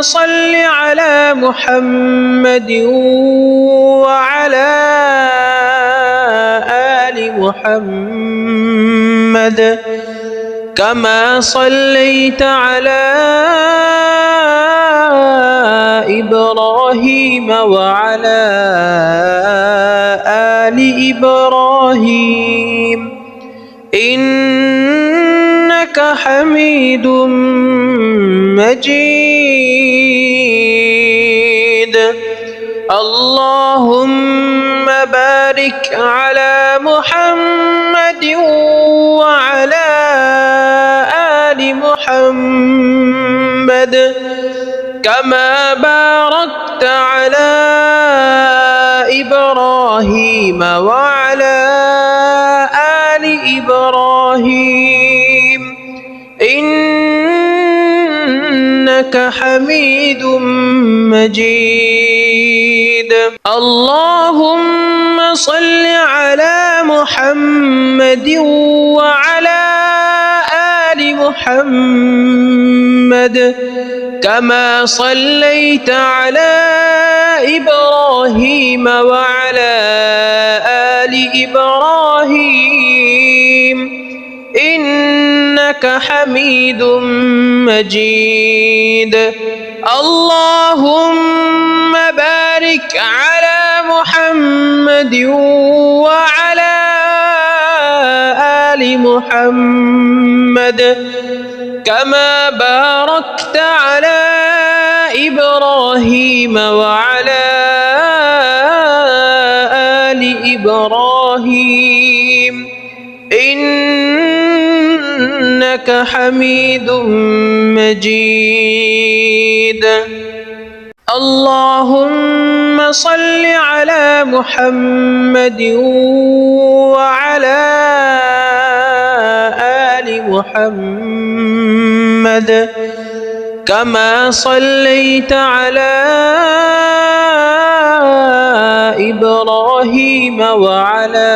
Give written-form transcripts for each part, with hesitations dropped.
صل على محمد وعلى آل محمد كما صليت على إبراهيم وعلى آل إبراهيم إنك حميد مجيد. اللهم بارك على محمد وعلى آل محمد كما باركت على إبراهيم وعلى آل إبراهيم إنك حميد مجيد. اللهم صل على محمد وعلى آل محمد كما صليت على إبراهيم وعلى آل إبراهيم إنك حميد مجيد. اللهم بارك على محمد وعلى آل محمد كما باركت على إبراهيم وعلى آل إبراهيم إنك حميد مجيد. اللهم صل على محمد وعلى آل محمد كما صليت على إبراهيم وعلى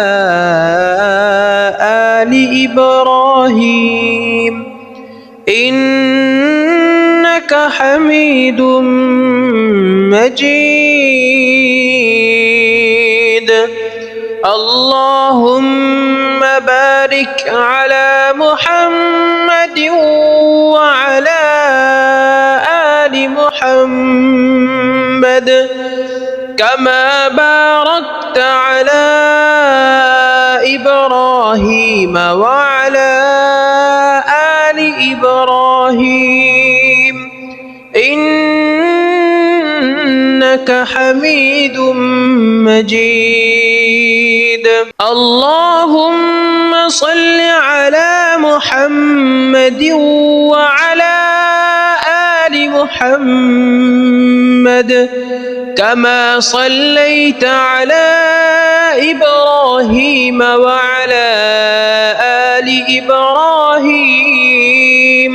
آل إبراهيم إنك حميد مجيد. اللهم بارك على محمد وعلى آل محمد كما باركت على إبراهيم وعلى آل إبراهيم إنك حميد مجيد. اللهم صل على محمد وعلى آل محمد كما صليت على إبراهيم وعلى آل إبراهيم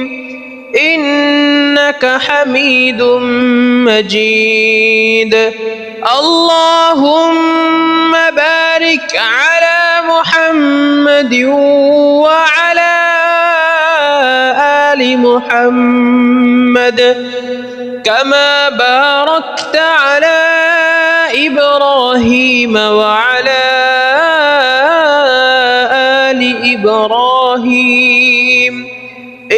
إنك حميد مجيد. اللهم بارك على محمد وعلى آل محمد كما باركت على إبراهيم وعلى آل إبراهيم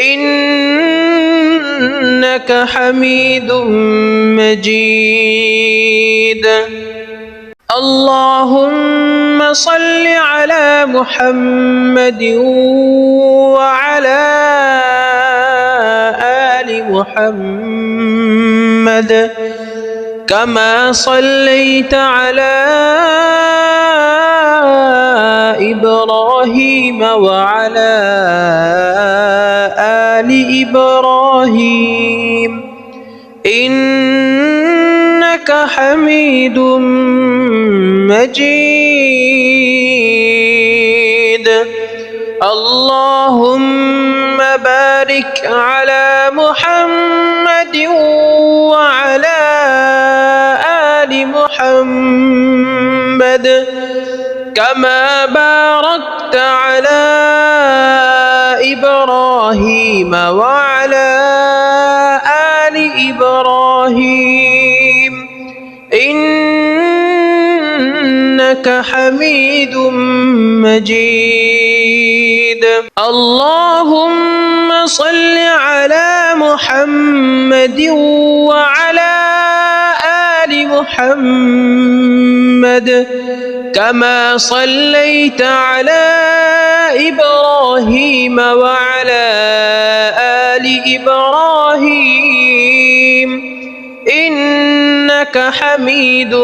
إنك حميد مجيد. اللهم صل على محمد وعلى آل محمد كما صليت على إبراهيم وعلى آل إبراهيم إنك حميد مجيد. اللهم بارك على محمد وعلى آل محمد كما باركت على إبراهيم وعلى آل إبراهيم إنك حميد مجيد اللهم صل على محمد وعلى آل محمد كما صليت على إبراهيم وعلى آل إبراهيم إنك حميد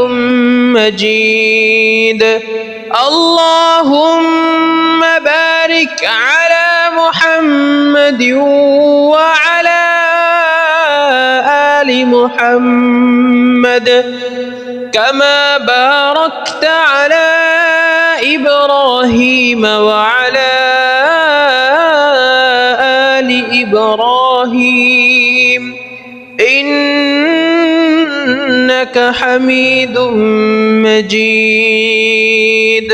مجيد اللهم بارك على محمد وعلى آل محمد كما باركت على إبراهيم وعلى آل إبراهيم إنك حميد مجيد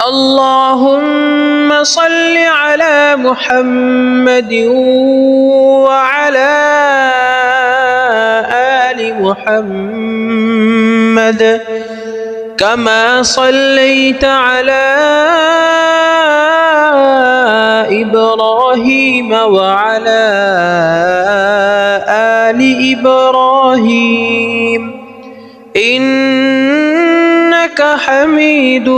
اللهم صل على محمد وعلى آل محمد كما صليت على إبراهيم وعلى آل إبراهيم إنك حميد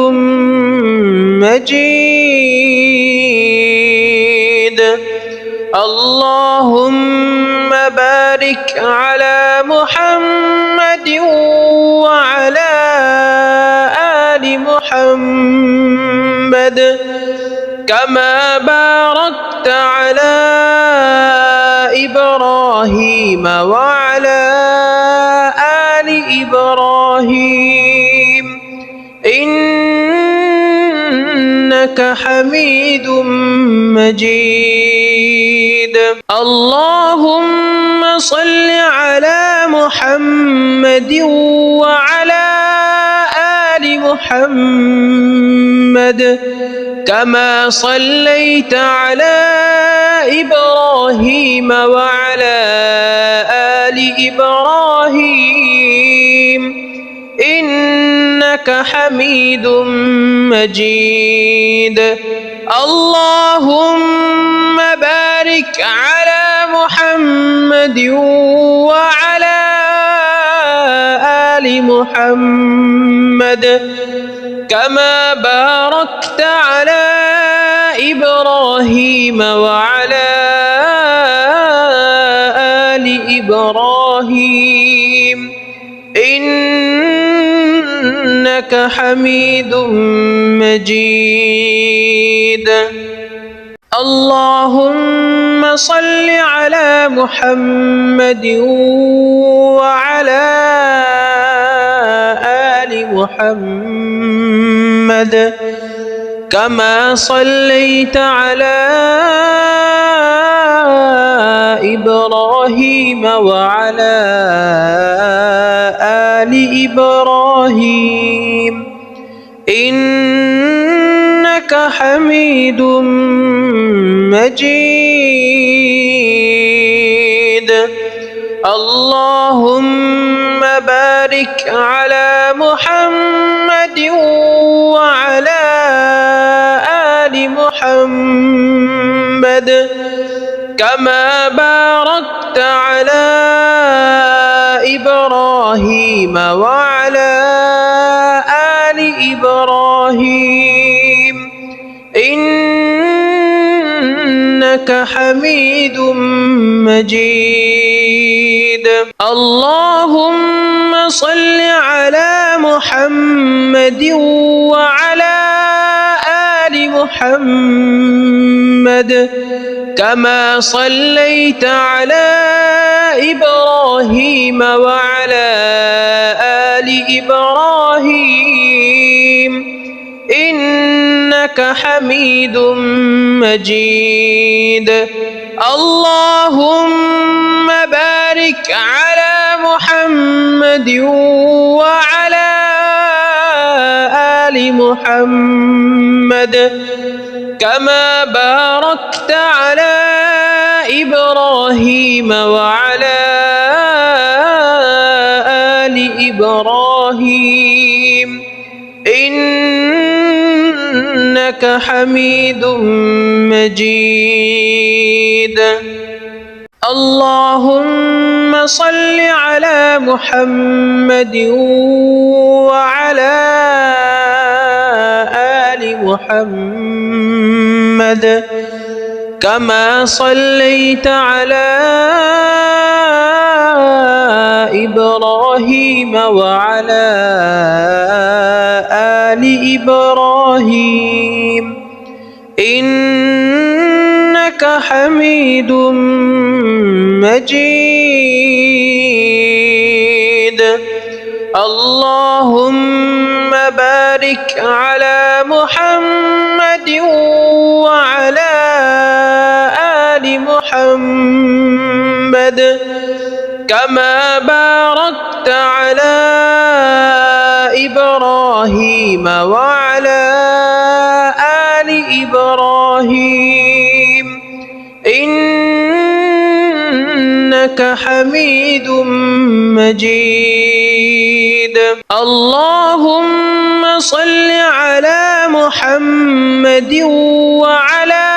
مجيد اللهم بارك على محمد وعلى آل محمد كما باركت على إبراهيم وعلى آل إبراهيم إنك حميد مجيد اللهم صل على محمد وعلى آل محمد كما صليت على إبراهيم وعلى آل إبراهيم إنك حميد مجيد اللهم بارك على محمد وعلى آل محمد كما باركت على إبراهيم وعلى آل إبراهيم إنك حميد مجيد اللهم صل على محمد وعلى آل محمد كما صليت على إبراهيم وعلى آل إبراهيم إنك حميد مجيد اللهم بارك على محمد وعلى آل محمد كما باركت على إبراهيم وعلى آل إبراهيم إنك حميد مجيد اللهم صل على محمد وعلى آل محمد كما صليت على إبراهيم وعلى آل إبراهيم إنك حميد مجيد اللهم بارك على محمد وعلى آل محمد كما باركت على إبراهيم وعلى إبراهيم إنك حميد مجيد. اللهم صل على محمد وعلى آل محمد كما صليت على إبراهيم وعلى آل إبراهيم إنك حميد مجيد. اللهم بارك على محمد وعلى آل محمد كما باركت على إبراهيم وعلى آل إبراهيم إنك حميد مجيد. اللهم صل على محمد وعلى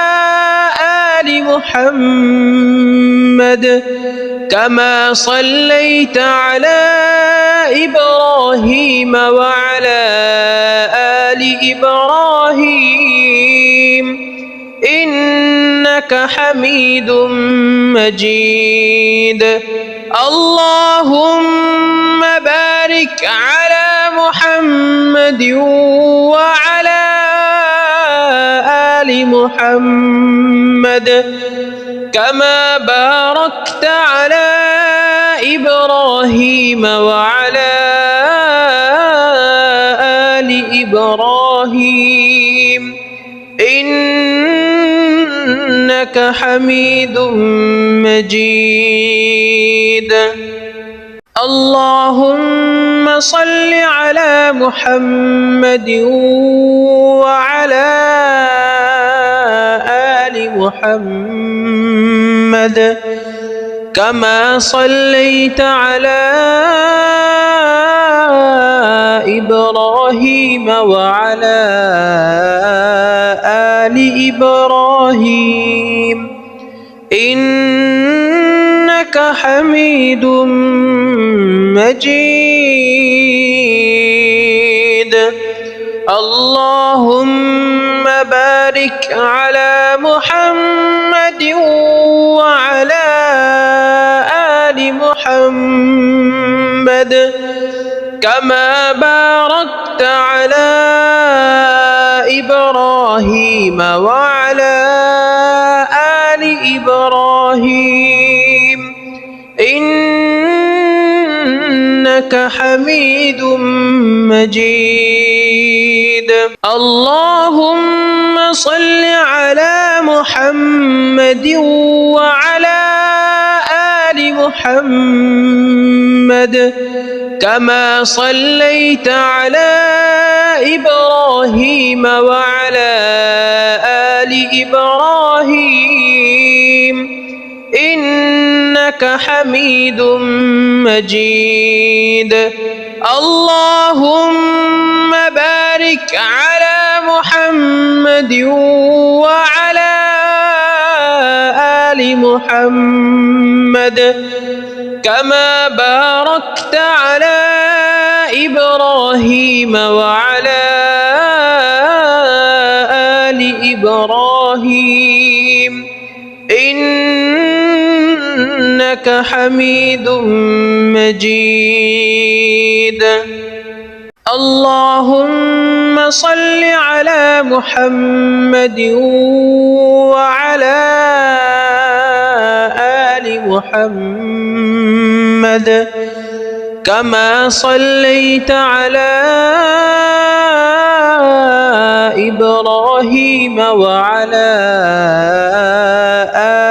آل محمد كما صليت على إبراهيم وعلى آل إبراهيم إنك حميد مجيد. اللهم بارك على محمد وعلى آل محمد كما باركت على إبراهيم وعلى آل إبراهيم إنك حميد مجيد. اللهم صل على محمد وعلى آل محمد كما صليت على إبراهيم وعلى آل إبراهيم إنك حميد مجيد. اللهم بارك على محمد وعلى آل محمد كما باركت على إبراهيم وعلى آل إبراهيم إنك حميد مجيد. اللهم صل على محمد وعلى آل محمد كما صليت على إبراهيم وعلى آل إبراهيم إنك حميد مجيد. اللهم بارك على محمد وعلى آل محمد كما باركت على إبراهيم وعلى آل إبراهيم إنك حميد مجيد. اللهم صل على محمد وعلى آل محمد كما صليت على إبراهيم وعلى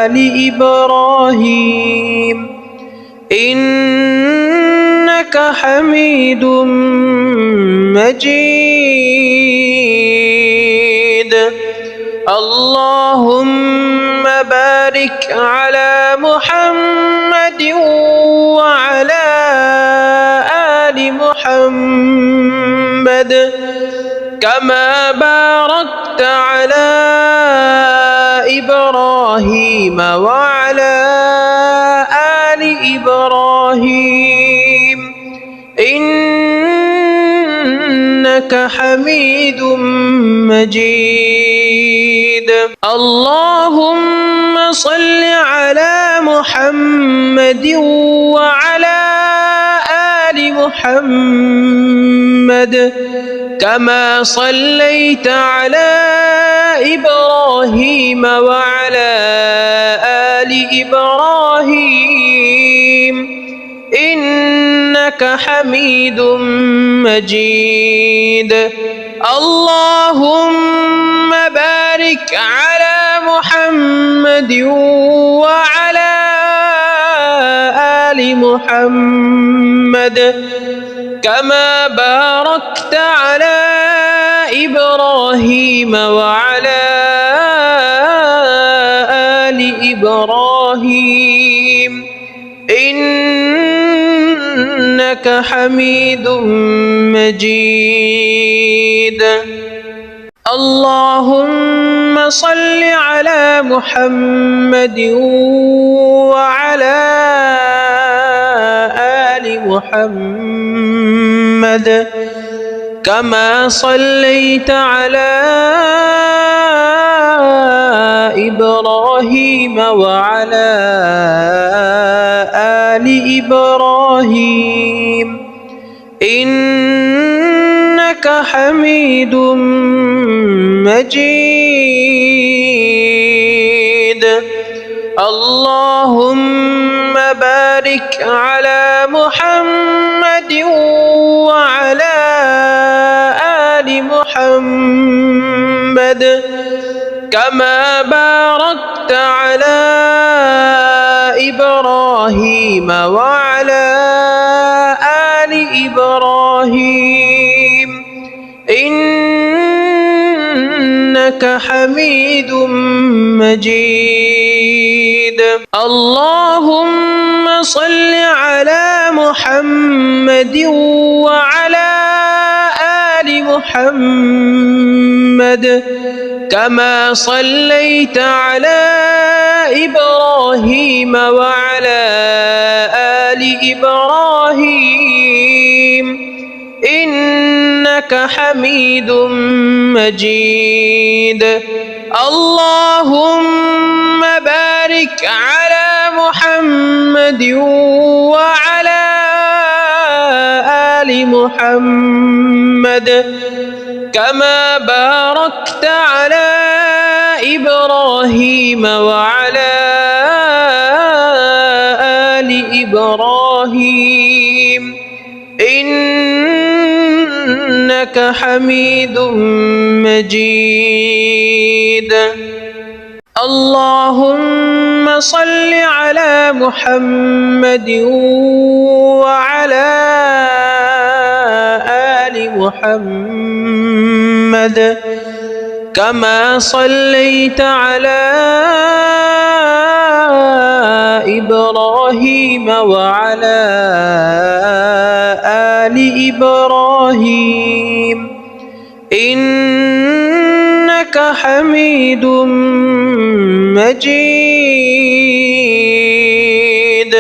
آل إبراهيم إنك حميد مجيد. اللهم بارك على محمد وعلى آل محمد محمد كما باركت على إبراهيم وعلى آل إبراهيم إنك حميد مجيد. اللهم صل على محمد وعلى آل محمد كما صليت على إبراهيم وعلى آل إبراهيم إنك حميد مجيد. اللهم بارك على محمد وعلى آل محمد كما باركت على إبراهيم وعلى آل إبراهيم إنك حميد مجيد. اللهم صل على محمد وعلى آل محمد كما صليت على إبراهيم وعلى آل إبراهيم إنك حميد مجيد. اللهم بارك على محمد وعلى آل محمد كما باركت على إبراهيم وعلى آل إبراهيم إنك حميد مجيد. اللهم صل على محمد وعلى آل محمد كما صليت على إبراهيم وعلى آل إبراهيم إنك حميد مجيد. اللهم بارك على محمد وعلى آل محمد كما باركت على إبراهيم وعلى آل إبراهيم إنك حميد مجيد. اللهم صل على محمد وعلى آل محمد كما صليت على إبراهيم وعلى آل إبراهيم إنك حميد مجيد.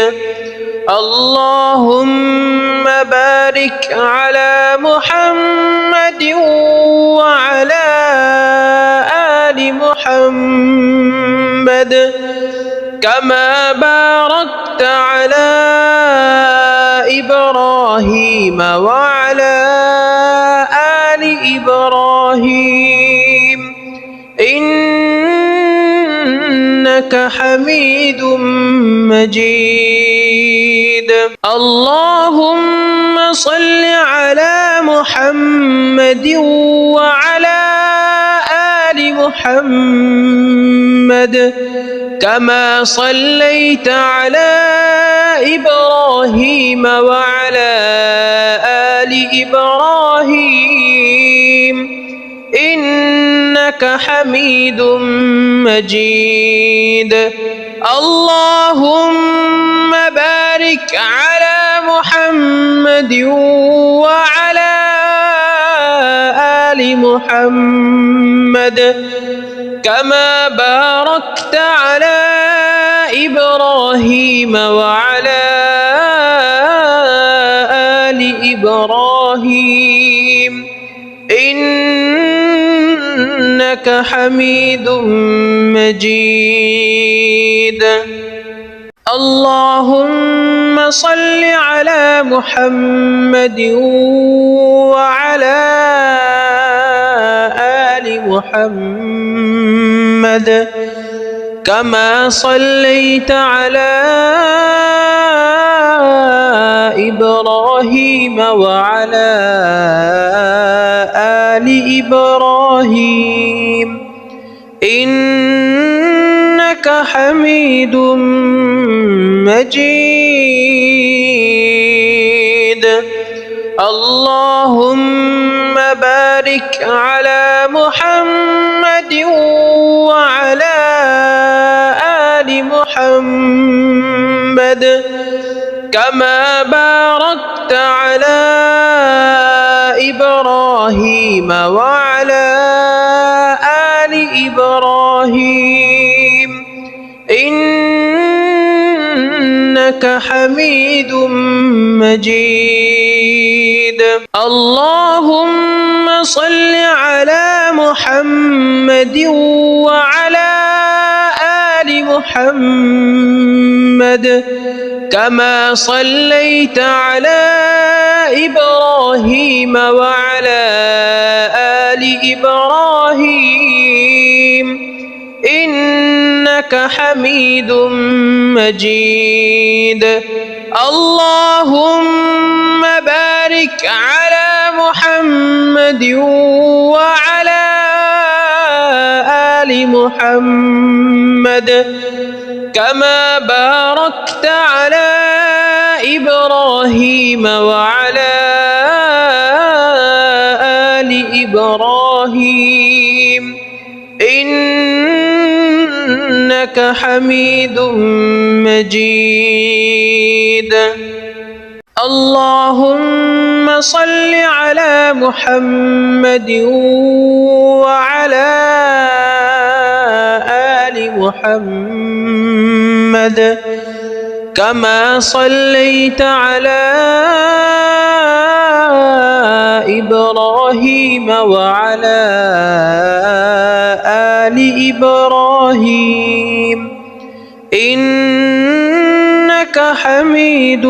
اللهم بارك على محمد وعلى آل محمد كما باركت على إبراهيم وعلى آل إبراهيم إنك حميد مجيد. اللهم صل على محمد وعلى آل محمد كما صليت على إبراهيم وعلى آل إبراهيم إنك حميد مجيد. اللهم بارك على محمد وعلى آل محمد كما باركت على إبراهيم وعلى آل إبراهيم إنك حميد مجيد. اللهم صل على محمد وعلى آل محمد كما صليت على إبراهيم وعلى آل إبراهيم إنك حميد مجيد. اللهم بارك على محمد وعلى آل محمد كما باركت على إبراهيم وعلى آل إبراهيم إنك حميد مجيد. اللهم صل على محمد وعلى آل محمد كما صليت على إبراهيم وعلى آل إبراهيم إنك حميد مجيد. اللهم بارك على محمد وعلى آل محمد كما باركت على إبراهيم وعلى آل إبراهيم إنك حميد مجيد. اللهم صل على محمد وعلى آل محمد كما صليت على إبراهيم وعلى آل إبراهيم إنك حميد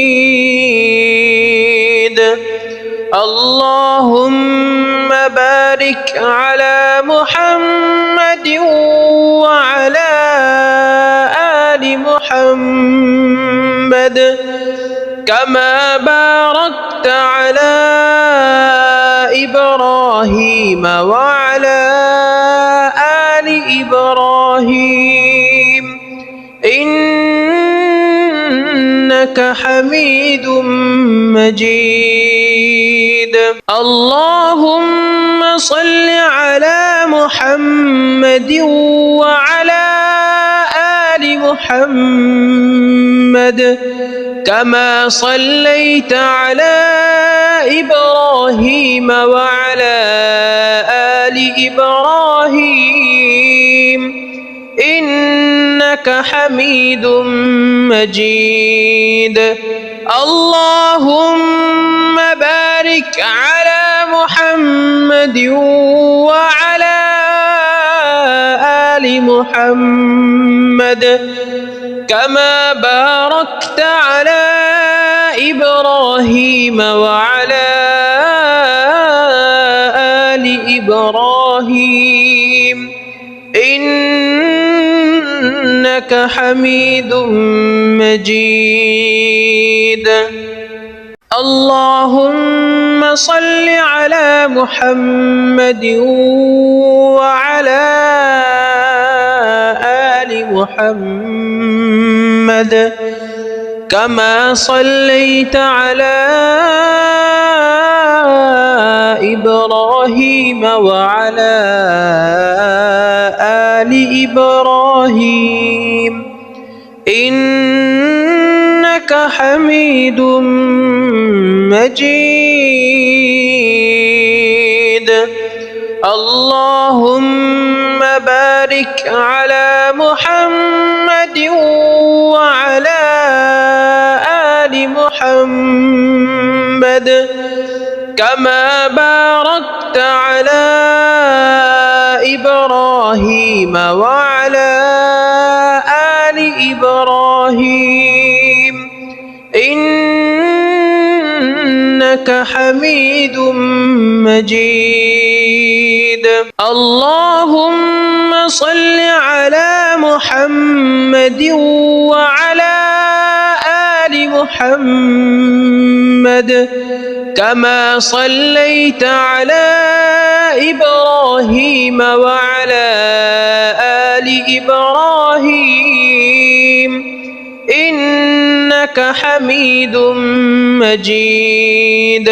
مجيد. اللهم بارك على محمد وعلى آل محمد كما باركت على إبراهيم وعلى آل إبراهيم إنك حميد مجيد. اللهم صل على محمد وعلى آل محمد كما صليت على إبراهيم وعلى آل إبراهيم إنك حميد مجيد. اللهم بارك على محمد وعلى آل محمد كما باركت على إبراهيم وعلى آل إبراهيم إنك حميد مجيد. اللهم صل على محمد وعلى آل محمد كما صليت على إبراهيم وعلى آل إبراهيم إنك حميد مجيد. اللهم بارك على محمد وعلى آل محمد كما باركت على إبراهيم وعلى آل إبراهيم إنك حميد مجيد. اللهم صل على محمد وعلى آل محمد كما صليت على إبراهيم وعلى آل إبراهيم إنك حميد مجيد.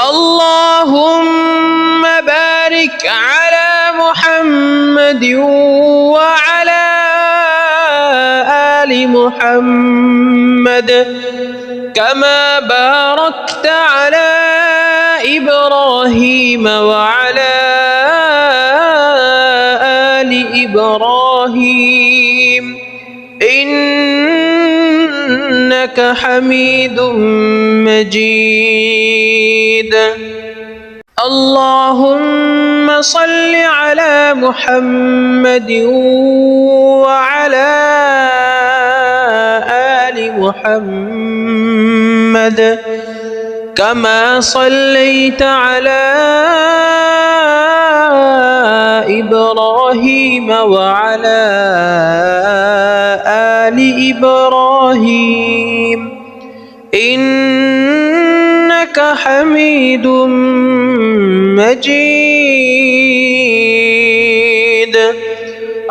اللهم بارك على محمد وعلى آل محمد كما باركت على إبراهيم وعلى آل إبراهيم إنك حميد مجيد. اللهم صل على محمد وعلى آل محمد كما صليت على إبراهيم وعلى آل إبراهيم إنك حميد مجيد.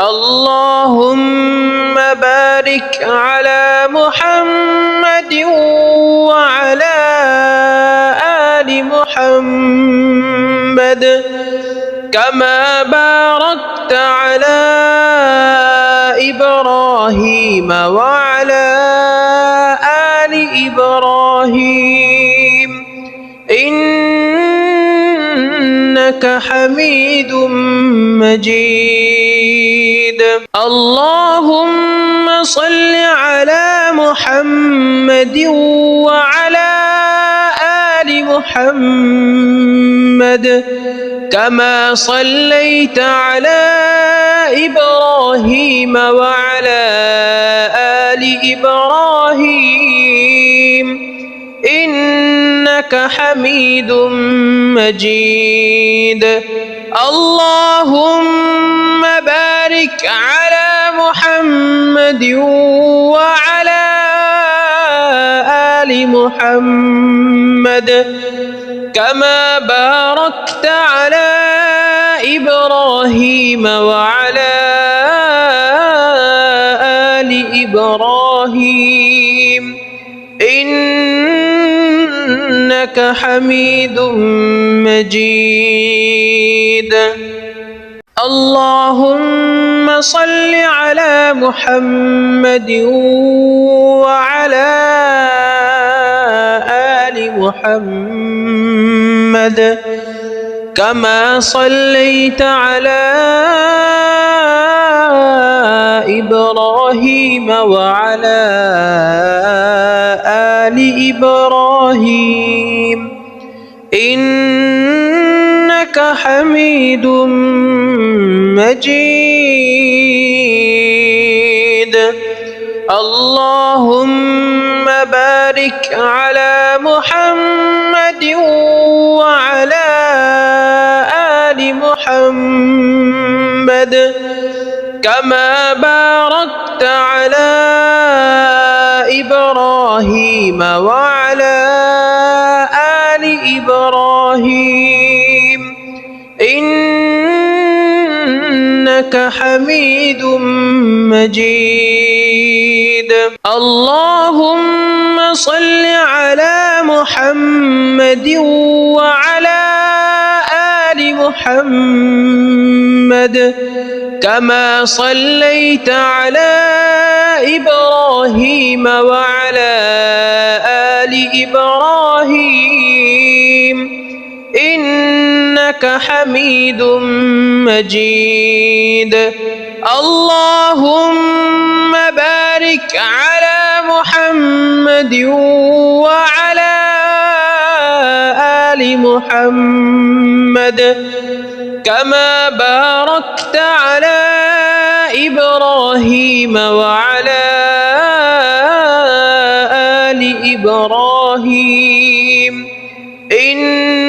اللهم بارك على محمد وعلى آل محمد كما باركت على إبراهيم وعلى آل إبراهيم إنك حميد مجيد. اللهم صل على محمد وعلى آل محمد كما صليت على إبراهيم وعلى آل إبراهيم إنك حميد مجيد. اللهم بارك على محمد وعلى آل محمد كما باركت على إبراهيم وعلى آل إبراهيم إنك حميد مجيد. اللهم صل على محمد وعلى آل محمد كما صليت على إبراهيم وعلى آل إبراهيم إنك حميد مجيد. اللهم بارك على محمد وعلى آل محمد كما باركت على إبراهيم وعلى آل إبراهيم إنك حميد مجيد. اللهم صل على محمد وعلى آل محمد كما صليت على إبراهيم وعلى إنك حميد مجيد. اللهم بارك على محمد وعلى آل محمد كما باركت على إبراهيم وعلى آل إبراهيم إنك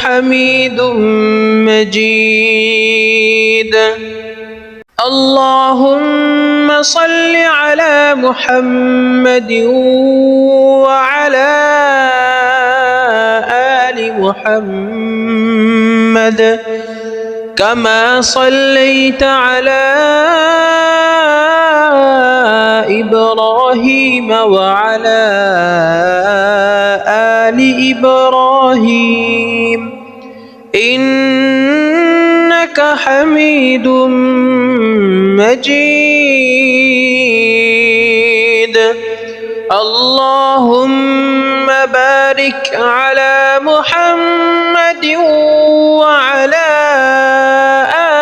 حميد مجيد. اللهم صل على محمد وعلى آل محمد كما صليت على إبراهيم وعلى آل إبراهيم إنك حميد مجيد. اللهم بارك على محمد وعلى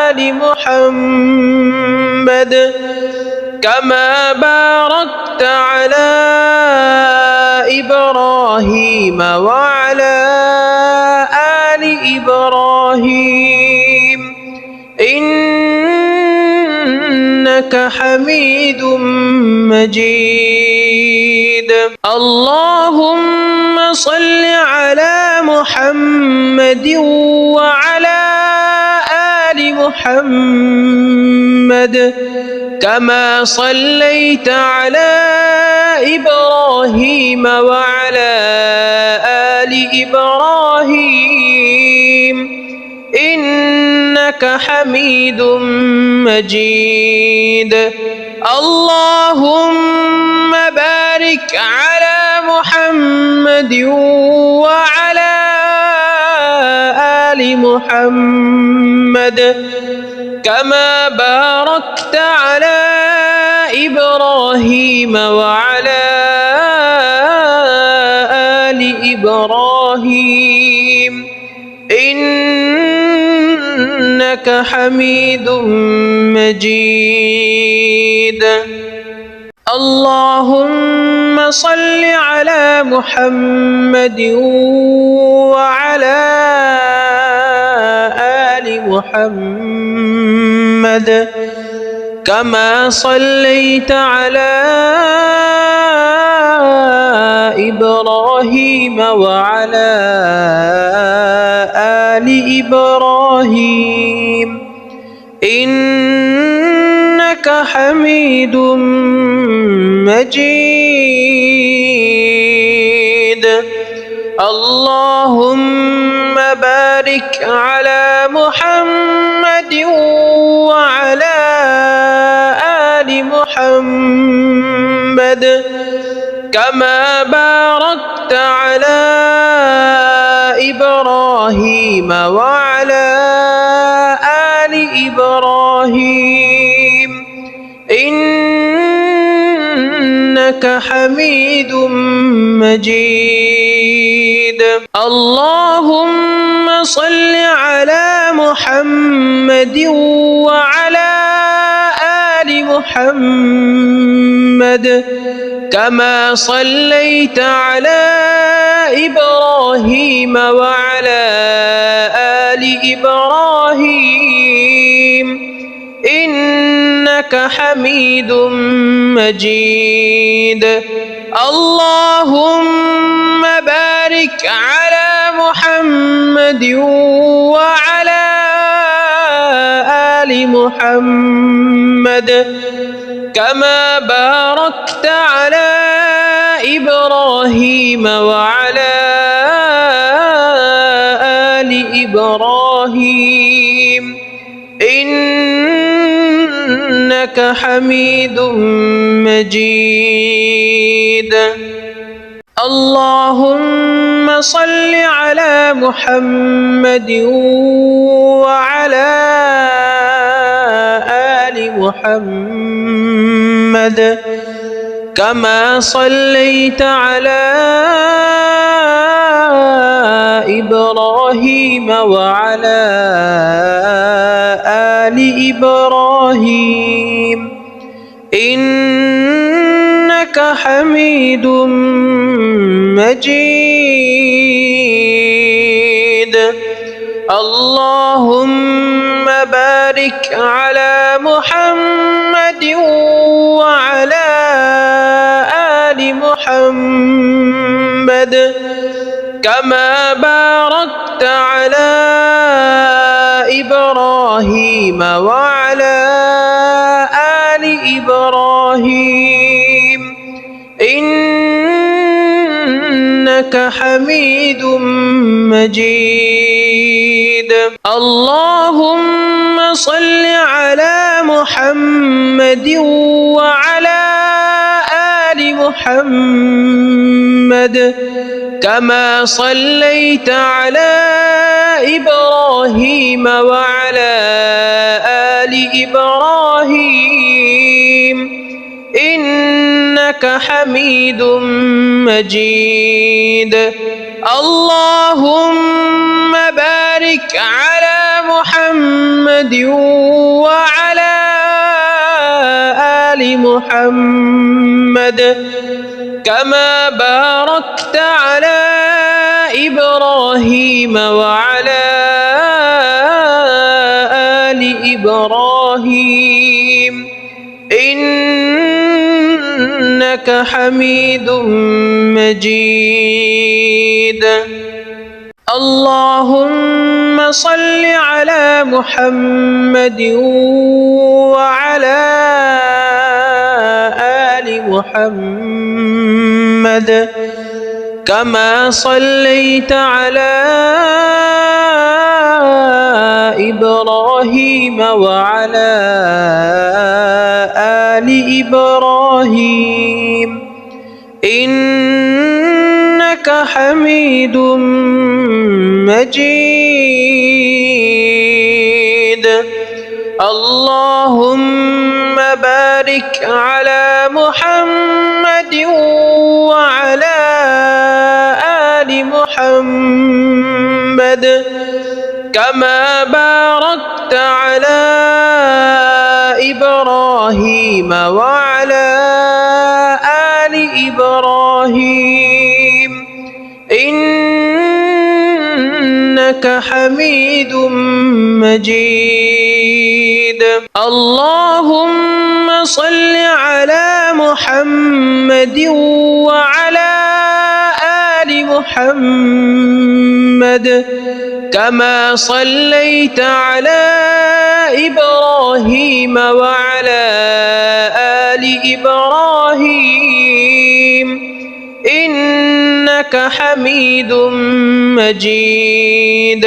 آل محمد كما باركت على إبراهيم وعلى آل إبراهيم إنك حميد مجيد. اللهم صل على محمد وعلى آل محمد كما صليت على إبراهيم وعلى آل إبراهيم إنك حميد مجيد. اللهم بارك على محمد وعلى آل محمد كما باركت على إبراهيم وعلى آل إبراهيم إنك حميد مجيد. اللهم صل على محمد وعلى آل محمد كما صليت على إبراهيم وعلى آل إبراهيم إنك حميد مجيد. اللهم صل على محمد وعلى آل محمد كما صليت على إبراهيم وعلى آل إبراهيم إنك حميد مجيد. اللهم بارك على محمد وعلى آل محمد كما صليت على إبراهيم وعلى آل إبراهيم إنك حميد مجيد. اللهم بارك على محمد وعلى آل محمد كما باركت على إبراهيم وعلى آل إبراهيم إنك حميد مجيد. اللهم صل على محمد وعلى آل محمد كما صليت على إبراهيم وعلى آل إبراهيم إنك حميد مجيد. اللهم بارك على محمد وعلى آل محمد كما باركت على إبراهيم وعلى آل إبراهيم إنك حميد مجيد. اللهم صل على محمد وعلى آل محمد كما صليت على إبراهيم وعلى آل إبراهيم إنك حميد مجيد اللهم بارك على محمد وعلى آل محمد كما باركت على إبراهيم وعلى آل إبراهيم إنك حميد مجيد اللهم صل على محمد وعلى آل محمد كما صليت على إبراهيم وعلى آل إبراهيم إنك حميد مجيد اللهم بارك على محمد وعلى آل محمد كما باركت على إبراهيم وعلى آل إبراهيم إنك حميد مجيد اللهم صل على محمد وعلى آل محمد كما صليت على إبراهيم وعلى آل إبراهيم إنك حميد مجيد اللهم بارك على محمد وعلى آل محمد كما باركت على إبراهيم وعلى آل إبراهيم إنك حميد مجيد اللهم صل على محمد وعلى آل محمد كما صليت على إبراهيم وعلى آل إبراهيم إنك حميد مجيد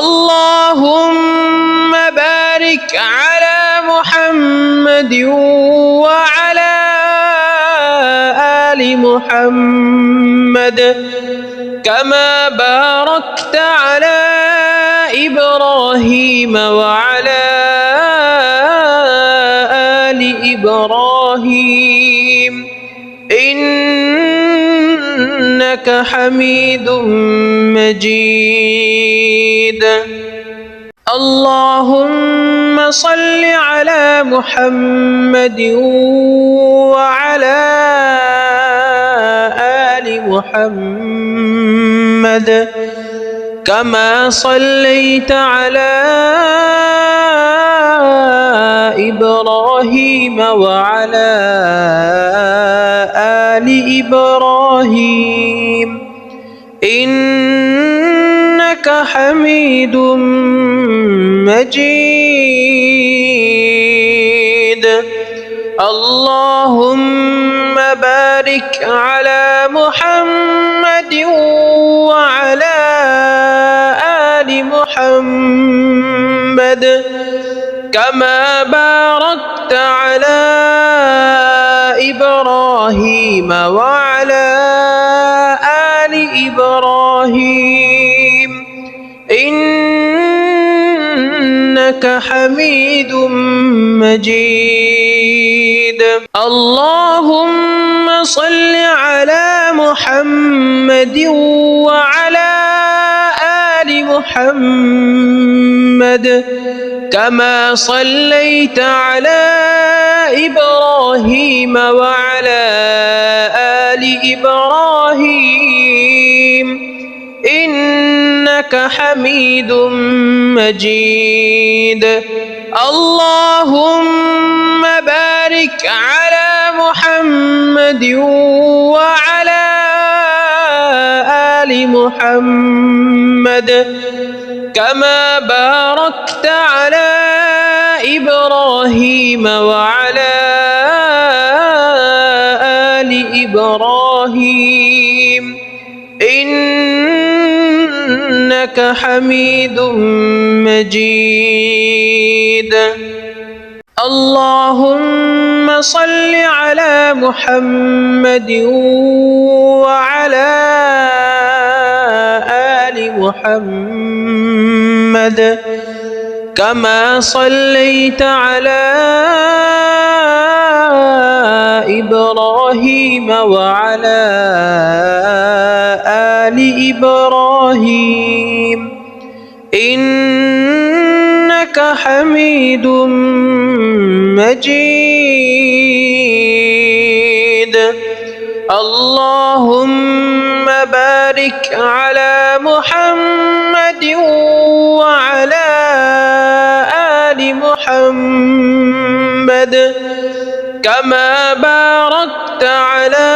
اللهم بارك على محمد وعلى آل محمد كما باركت على إبراهيم وعلى آل إبراهيم إنك حميد مجيد اللهم صل على محمد وعلى آل محمد كما صليت على إبراهيم وعلى آل إبراهيم إنك حميد مجيد اللهم بارك على محمد وعلى آل محمد كما باركت على إبراهيم وعلى آل إبراهيم إنك حميد مجيد اللهم صل على محمد وعلى محمد كما صليت على إبراهيم وعلى آل إبراهيم إنك حميد مجيد اللهم بارك على محمد وعلى آل محمد كما باركت على إبراهيم وعلى آل إبراهيم إنك حميد مجيد اللهم صل على محمد وعلى آل محمد كما صليت على إبراهيم وعلى آل إبراهيم إنك حميد مجيد اللهم بارك على محمد وعلى آل محمد كما باركت على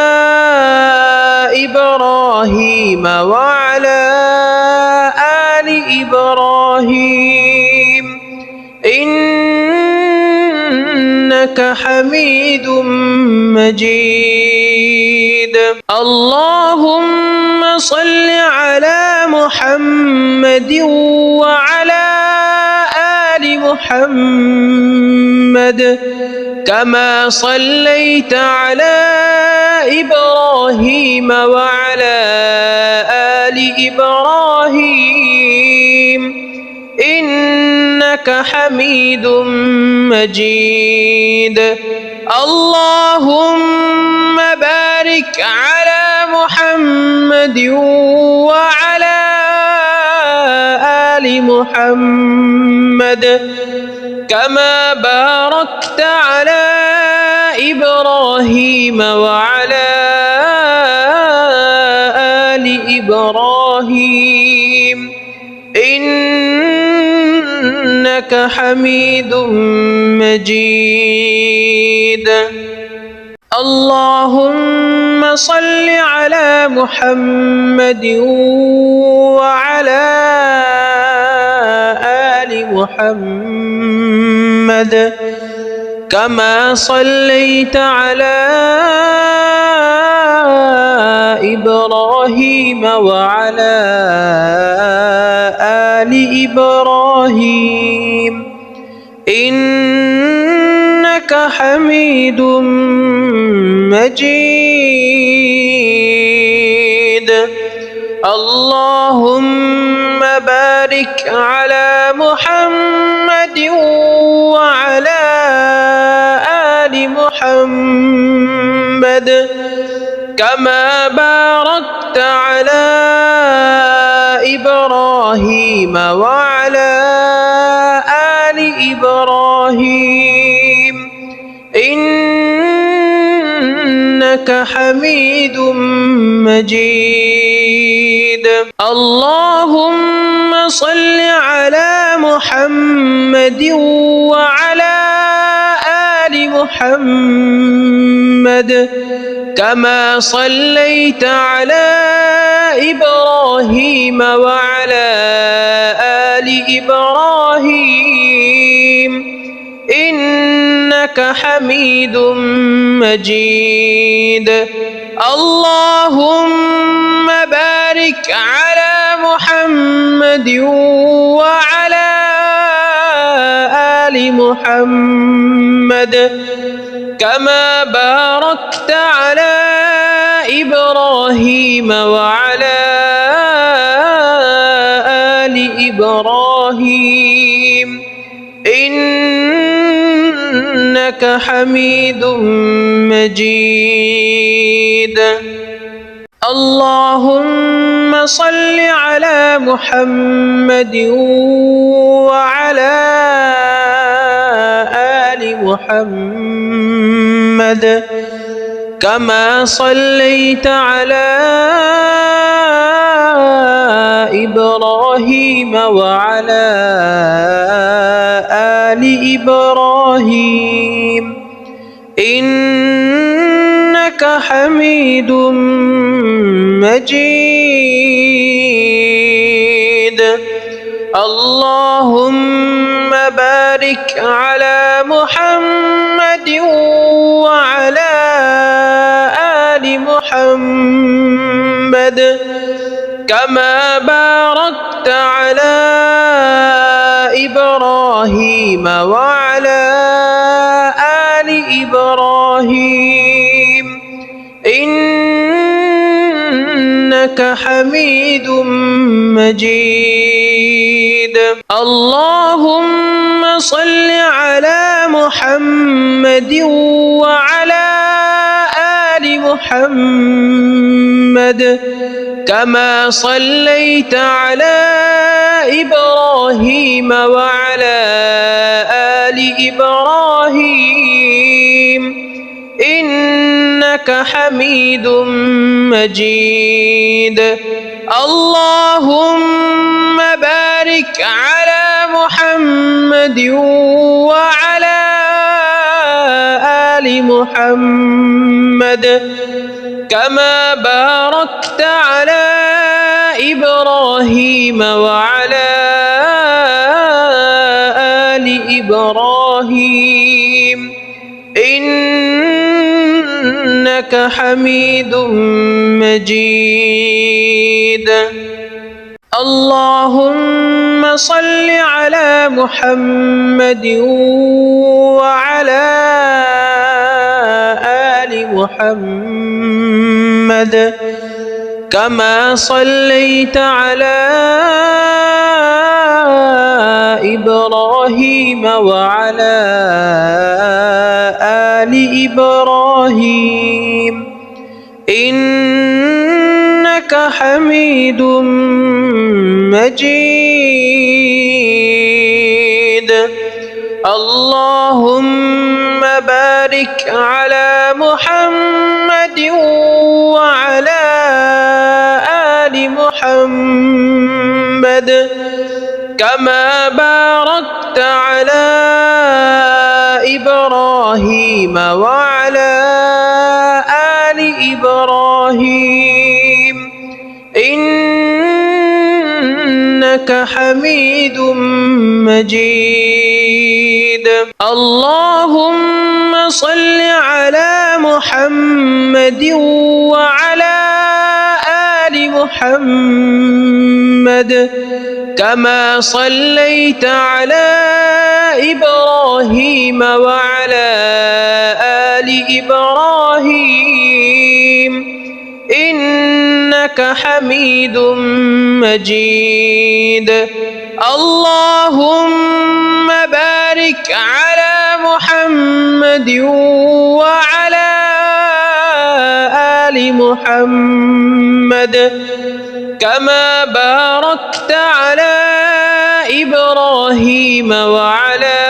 إبراهيم وعلى آل إبراهيم إنك حميد مجيد اللهم صل على محمد وعلى آل محمد كما صليت على إبراهيم وعلى آل إبراهيم إنك حميد مجيد اللهم بارك على محمد وعلى آل محمد كما باركت على إبراهيم وعلى آل إبراهيم إنك حميد مجيد اللهم صل على محمد وعلى آل محمد كما صليت على إبراهيم وعلى آل إبراهيم إنك حميد مجيد اللهم بارك على محمد وعلى آل محمد كما باركت على إبراهيم وعلى آل إبراهيم إنك حميد مجيد اللهم صل على محمد وعلى آل محمد كما صليت على إبراهيم وعلى آل إبراهيم إنك حميد مجيد اللهم بارك على محمد وعلى آل محمد كما باركت على إبراهيم وعلى آل إبراهيم إنك حميد مجيد اللهم صل على محمد وعلى آل محمد كما صليت على إبراهيم وعلى آل إبراهيم إنك حميد مجيد اللهم بارك على محمد وعلى آل محمد كما باركت على إبراهيم وعلى آل إبراهيم إنك حميد مجيد اللهم صل على محمد وعلى آل محمد كما صليت على إبراهيم وعلى آل إبراهيم إنك حميد مجيد اللهم بارك على محمد وعلى آل محمد كما باركت على إبراهيم وعلى آل إبراهيم إنك حميد مجيد اللهم صل على محمد وعلى آل محمد كما صليت على إبراهيم وعلى آل إبراهيم إنك حميد مجيد اللهم بارك على محمد وعلى آل محمد كما باركت على إبراهيم وعلى آل إبراهيم إنك حميد مجيد اللهم صل على محمد وعلى آل محمد كما صليت على إبراهيم وعلى آل إبراهيم إنك حميد مجيد اللهم بارك على محمد وعلى آل محمد كما باركت على إبراهيم وعلى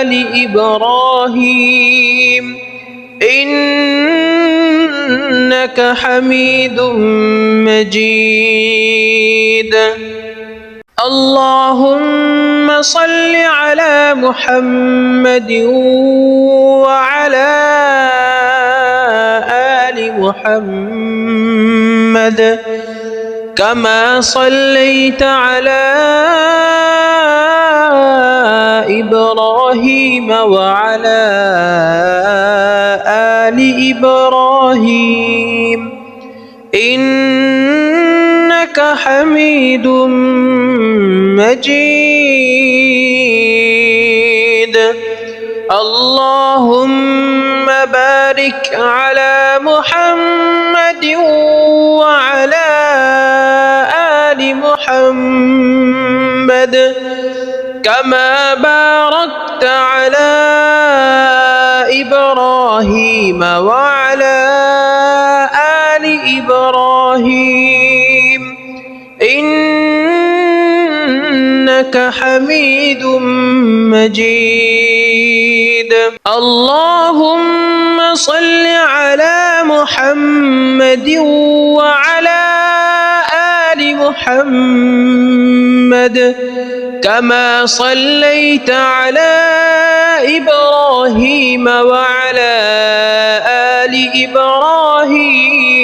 آل إبراهيم إنك حميد مجيد اللهم صل على محمد وعلى آل محمد كما صليت على إبراهيم وعلى آل إبراهيم إنك حميد مجيد اللهم بارك على محمد وعلى آل محمد كما باركت على إبراهيم وعلى آل إبراهيم إنك حميد مجيد. اللهم صل على محمد وعلى آل محمد كما صليت على إبراهيم وعلى آل إبراهيم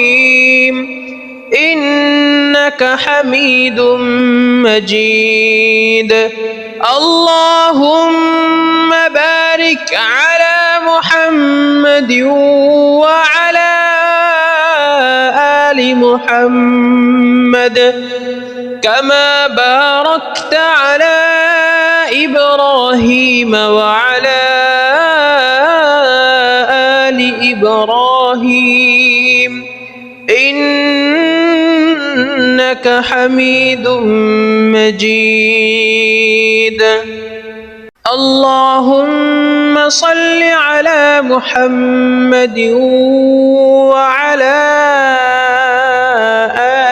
إنك حميد مجيد. اللهم بارك على محمد وعلى آل محمد كما باركت على إبراهيم وعلى آل إبراهيم إنك حميد مجيد. اللهم صل على محمد وعلى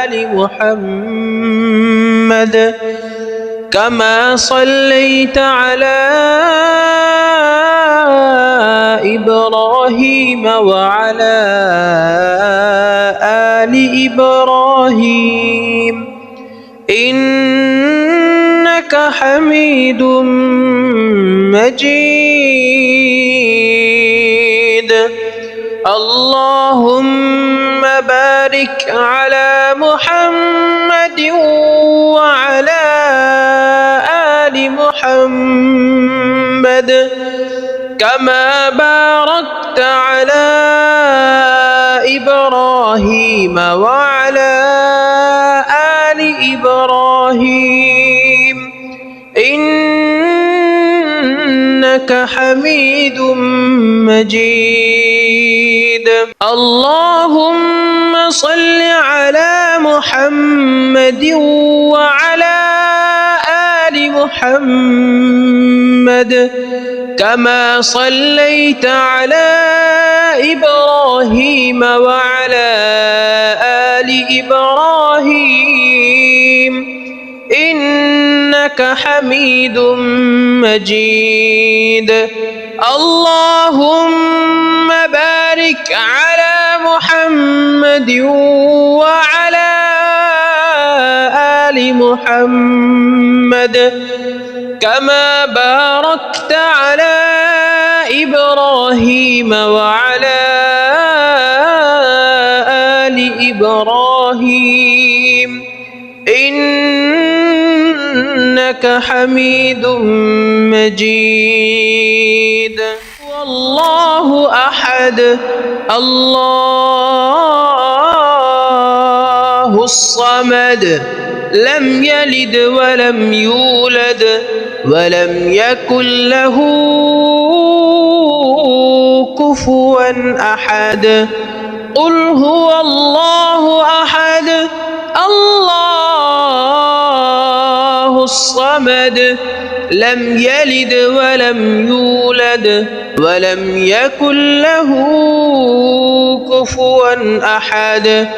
آل محمد كما صليت على إبراهيم وعلى آل إبراهيم إنك حميد مجيد. اللهم بارك على محمد وعلى آل محمد كما باركت على إبراهيم وعلى آل إبراهيم إنك حميد مجيد. اللهم صل على محمد وعلى آل محمد كما صليت على إبراهيم وعلى آل إبراهيم إنك حميد مجيد. اللهم بارك على محمد وعلى آل محمد كما باركت على إبراهيم وعلى آل إبراهيم إنك حميد مجيد. والله أحد الله الصمد لم يلد ولم يولد ولم يكن له كفوا أحد. قل هو الله أحد الله الصمد لم يلد ولم يولد ولم يكن له كفوا أحد.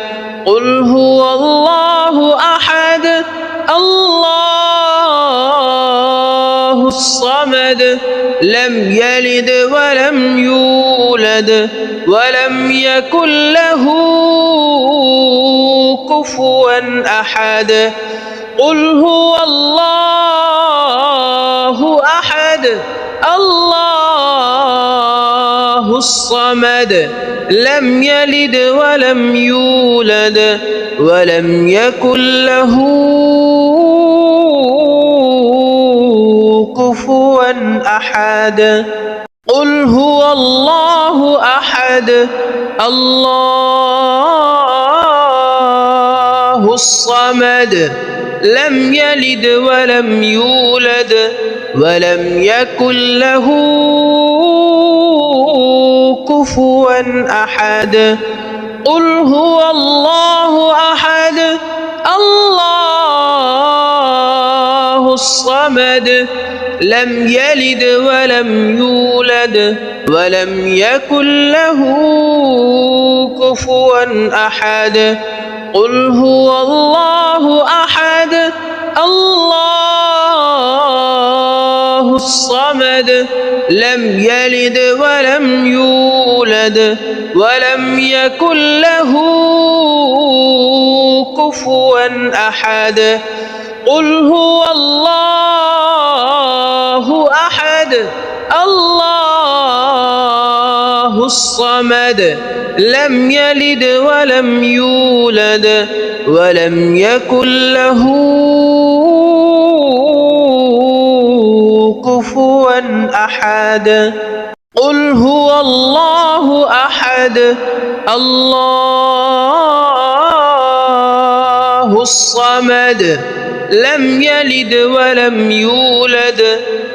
قل هو الله أحد الله الصمد لم يلد ولم يولد ولم يكن له كفوا أحد. قل هو الله أحد الله الصمد لم يلد ولم يولد ولم يكن له كفوا أحد. قل هو الله أحد الله الصمد لم يلد ولم يولد ولم يكن له كفوا أحد. قل هو الله أحد الله الصمد لم يلد ولم يولد ولم يكن له كفوا أحد. قل هو الله أحد الله الصمد لم يلد ولم يولد ولم يكن له كفوا أحد قل هو الله أحد الله الصمد لم يلد ولم يولد ولم يكن له كفوا أحد قل هو الله أحد الله الصمد لم يلد ولم يولد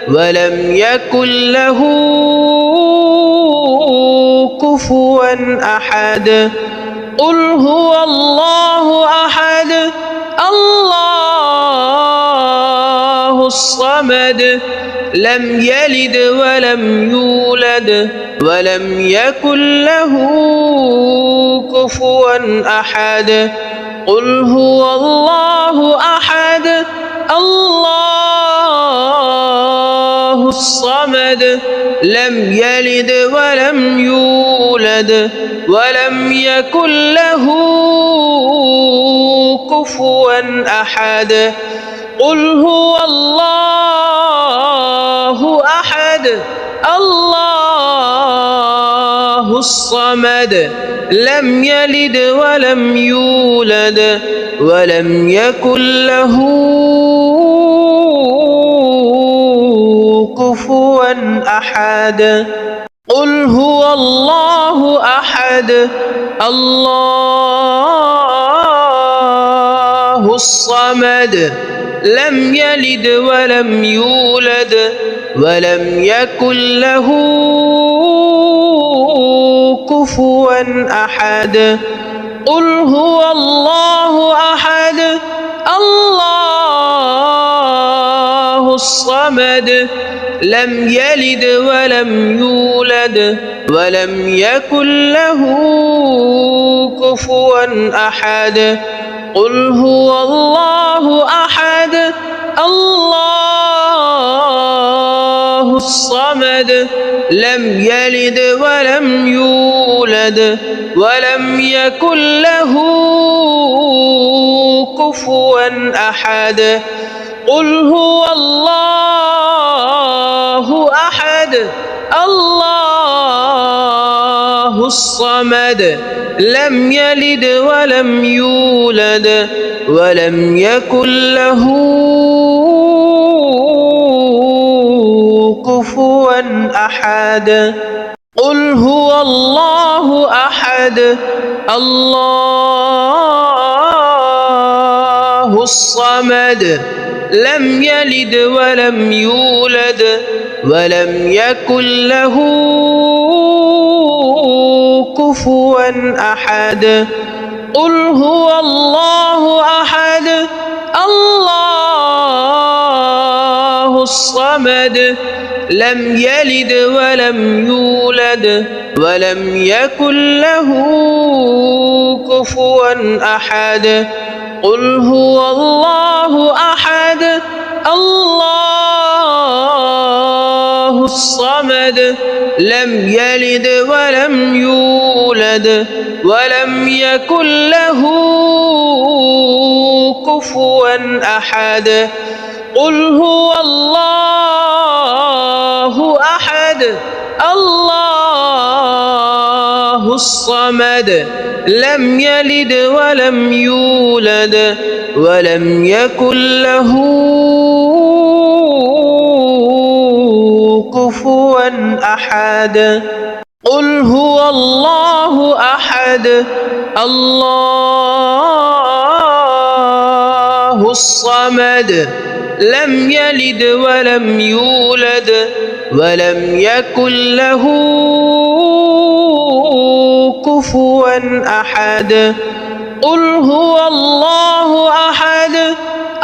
ولم يكن له كفوا أحد قل هو الله أحد الله الصمد لم يلد ولم يولد ولم يكن له كفوا أحد قل هو الله أحد الله الصمد لم يلد ولم يولد ولم يكن له كفوا أحد قل هو الله أحد الله الصمد لم يلد ولم يولد ولم يكن له كفوا أحد قل هو الله أحد الله الصمد لم يلد ولم يولد ولم يكن له كفوا أحد قل هو الله أحد الله الصمد لم يلد ولم يولد ولم يكن له كفوا أحد قل هو الله أحد الله الصمد لم يلد ولم يولد ولم يكن له كفوا أحد قل هو الله أحد الله الصمد لم يلد ولم يولد ولم يكن له كفوا أحد قل هو الله أحد الله الصمد لم يلد ولم يولد ولم يكن له كفوا أحد قل هو الله أحد الله الصمد لم يلد ولم يولد ولم يكن له كفوا أحد قل هو الله أحد الله الصمد لم يلد ولم يولد ولم يكن له كفوا أحد قل هو الله أحد الله الصمد لم يلد ولم يولد ولم يكن له كفوا أحد قل هو الله أحد الله الصمد لم يلد ولم يولد ولم يكن له كفوا أحد قل هو الله أحد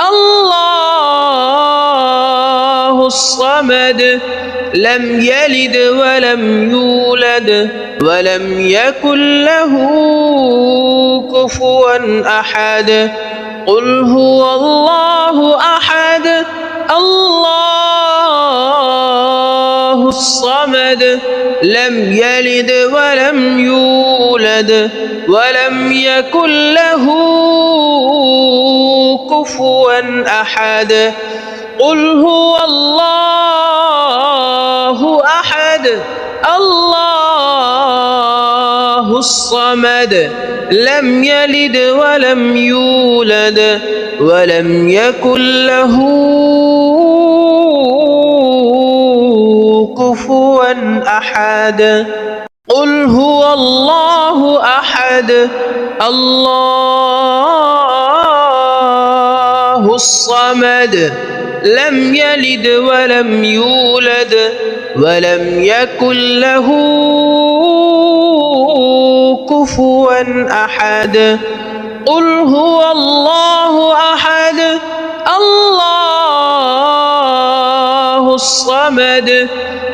الله الصمد لم يلد ولم يولد ولم يكن له كفوا أحد قل هو الله أحد الله الصمد لم يلد ولم يولد ولم يكن له كفوا أحد قل هو الله أحد الله الصمد لم يلد ولم يولد ولم يكن له كفوا أحد قل هو الله أحد الله الصمد لم يلد ولم يولد ولم يكن له كفوا أحد قل هو الله أحد الله الصمد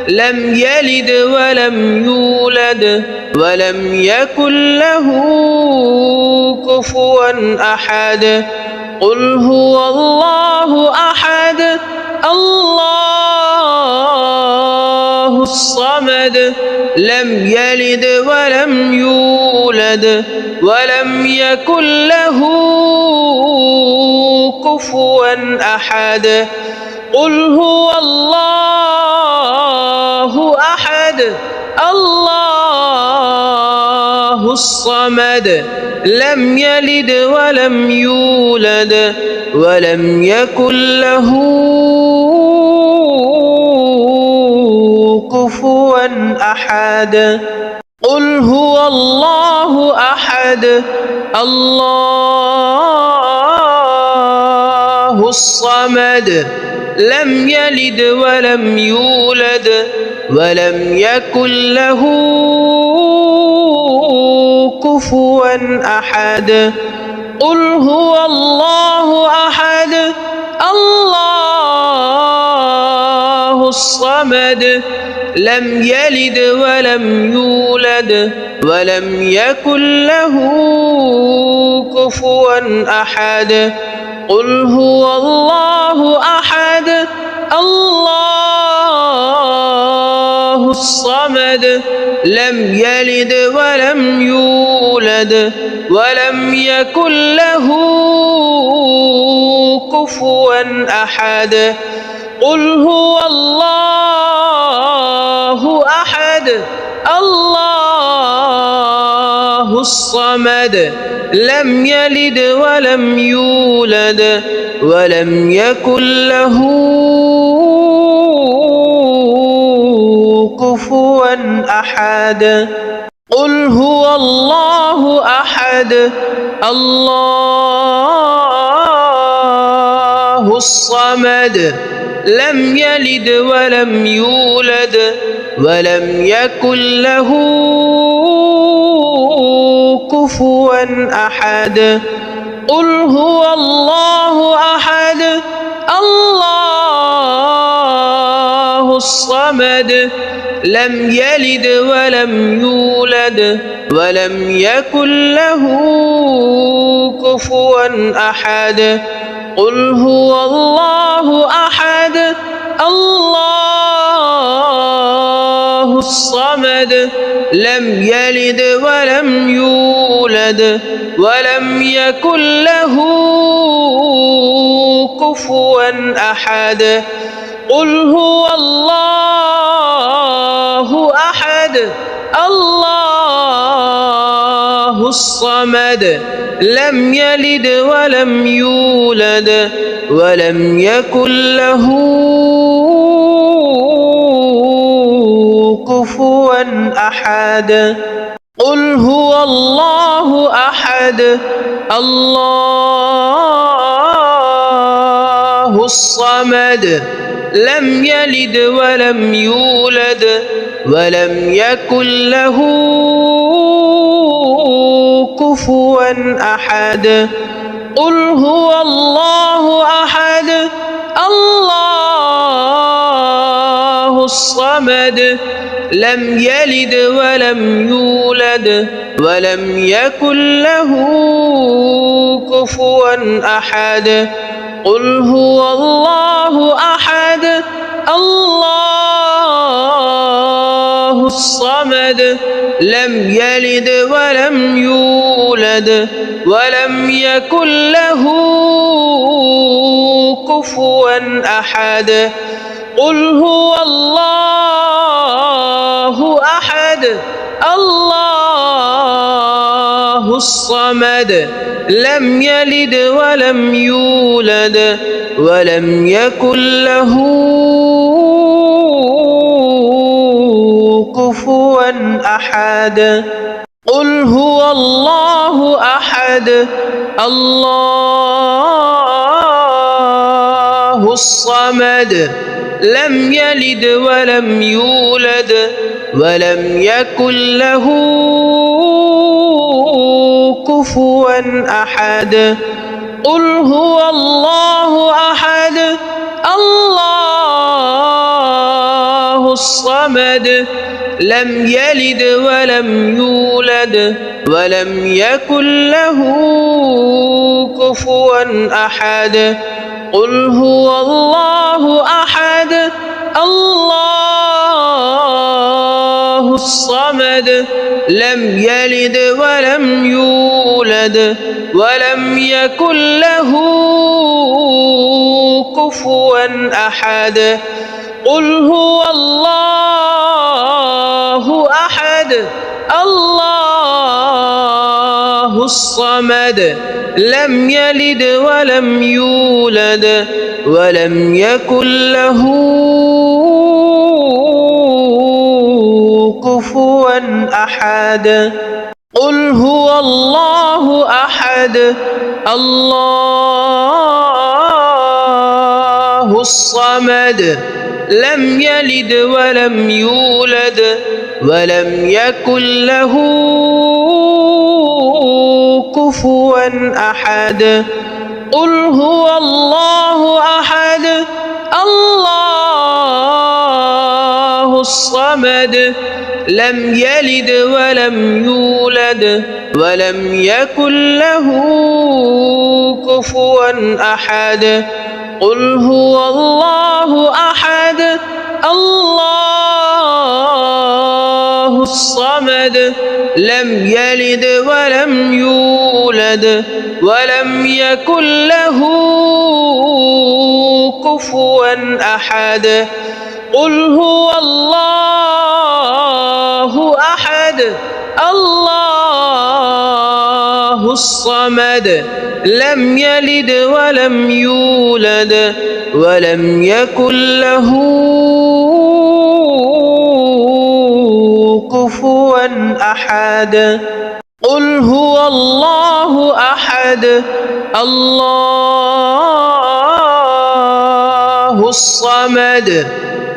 لم يلد ولم يولد ولم يكن له كفوا أحد قل هو الله أحد الله الصمد لم يلد ولم يولد ولم يكن له كفوا أحد قل هو الله أحد الله الصمد لم يلد ولم يولد ولم يكن له كفوا أحد قل هو الله أحد الله الصمد لم يلد ولم يولد ولم يكن له كفوا أحد قل هو الله أحد الله الصمد لم يلد ولم يولد ولم يكن له كفوا أحد قل هو الله أحد الله الصمد لم يلد ولم يولد ولم يكن له كفوا أحد قل هو الله أحد الله الصمد لم يلد ولم يولد ولم يكن له كفوا أحد قل هو الله أحد الله الصمد لم يلد ولم يولد ولم يكن له كفوا أحد قل هو الله أحد الله الصمد لم يلد ولم يولد ولم يكن له كفوا أحد قل هو الله أحد الله الصمد لم يلد ولم يولد ولم يكن له كفوا أحد قل هو الله أحد الله الصمد لم يلد ولم يولد ولم يكن له كفوا أحد قل هو الله أحد الله الصمد لم يلد ولم يولد ولم يكن له كفوا أحد قل هو الله أحد الله الصمد لم يلد ولم يولد ولم يكن له كفوا أحد قل هو الله أحد الله الصمد لم يلد ولم يولد ولم يكن له كفوا أحد قل هو الله أحد الله الصمد لم يلد ولم يولد ولم يكن له كفوا أحد قل هو الله أحد الله الصمد لم يلد ولم يولد ولم يكن له كفوا أحد قل هو الله أحد الله الصمد لم يلد ولم يولد ولم يكن له كفوا أحد قل هو الله أحد الله الصمد لم يلد ولم يولد ولم يكن له كفوا أحد قل هو الله أحد الله الصمد لم يلد ولم يولد ولم يكن له كفوا أحد قل هو الله أحد الله الصمد لم يلد ولم يولد ولم يكن له كفوا أحد قل هو الله أحد الله الصمد لم يلد ولم يولد ولم يكن له كفوا أحد قل هو الله أحد الله الصمد لم يلد ولم يولد ولم يكن له كفوا أحد قل هو الله أحد الله الصمد لم يلد ولم يولد ولم يكن له كفوا أحد قل هو الله أحد الله الصمد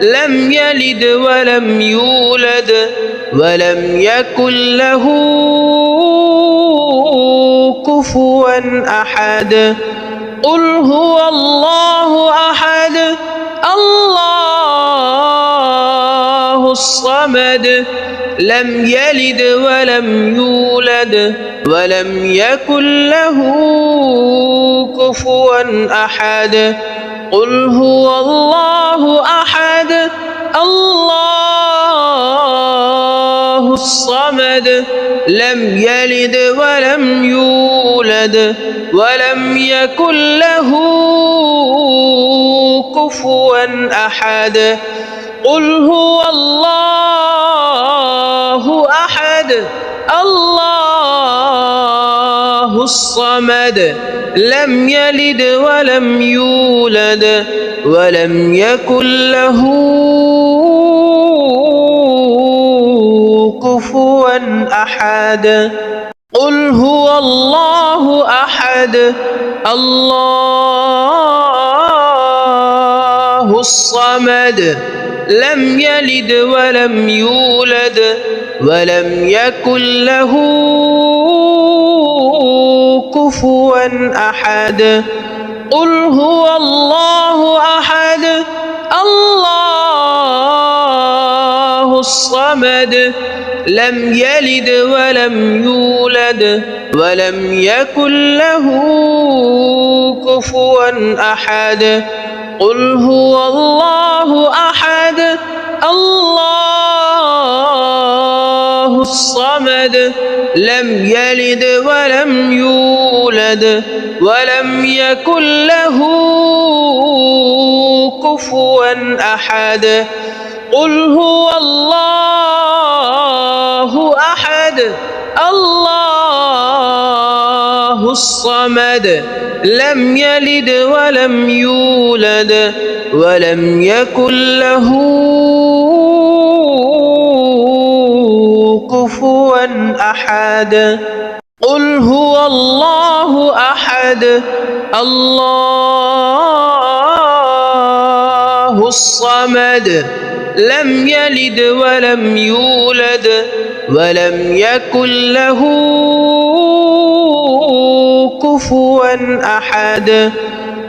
لم يلد ولم يولد ولم يكن له كفوا أحد قل هو الله أحد الله الصمد لم يلد ولم يولد ولم يكن له كفوا أحد قل هو الله أحد الله الصمد لم يلد ولم يولد ولم يكن له كفوا أحد قل هو الله أحد الله الصمد لم يلد ولم يولد ولم يكن له كفوا أحد قل هو الله أحد الله الصمد لم يلد ولم يولد ولم يكن له كفوا أحد قل هو الله أحد الله الصمد لم يلد ولم يولد ولم يكن له كفوا أحد قل هو الله أحد الله الصمد لم يلد ولم يولد ولم يكن له كفوا أحد قل هو الله أحد الله الصمد لم يلد ولم يولد ولم يكن له كفوا أحد قل هو الله أحد الله الصمد لم يلد ولم يولد ولم يكن له كفوا أحد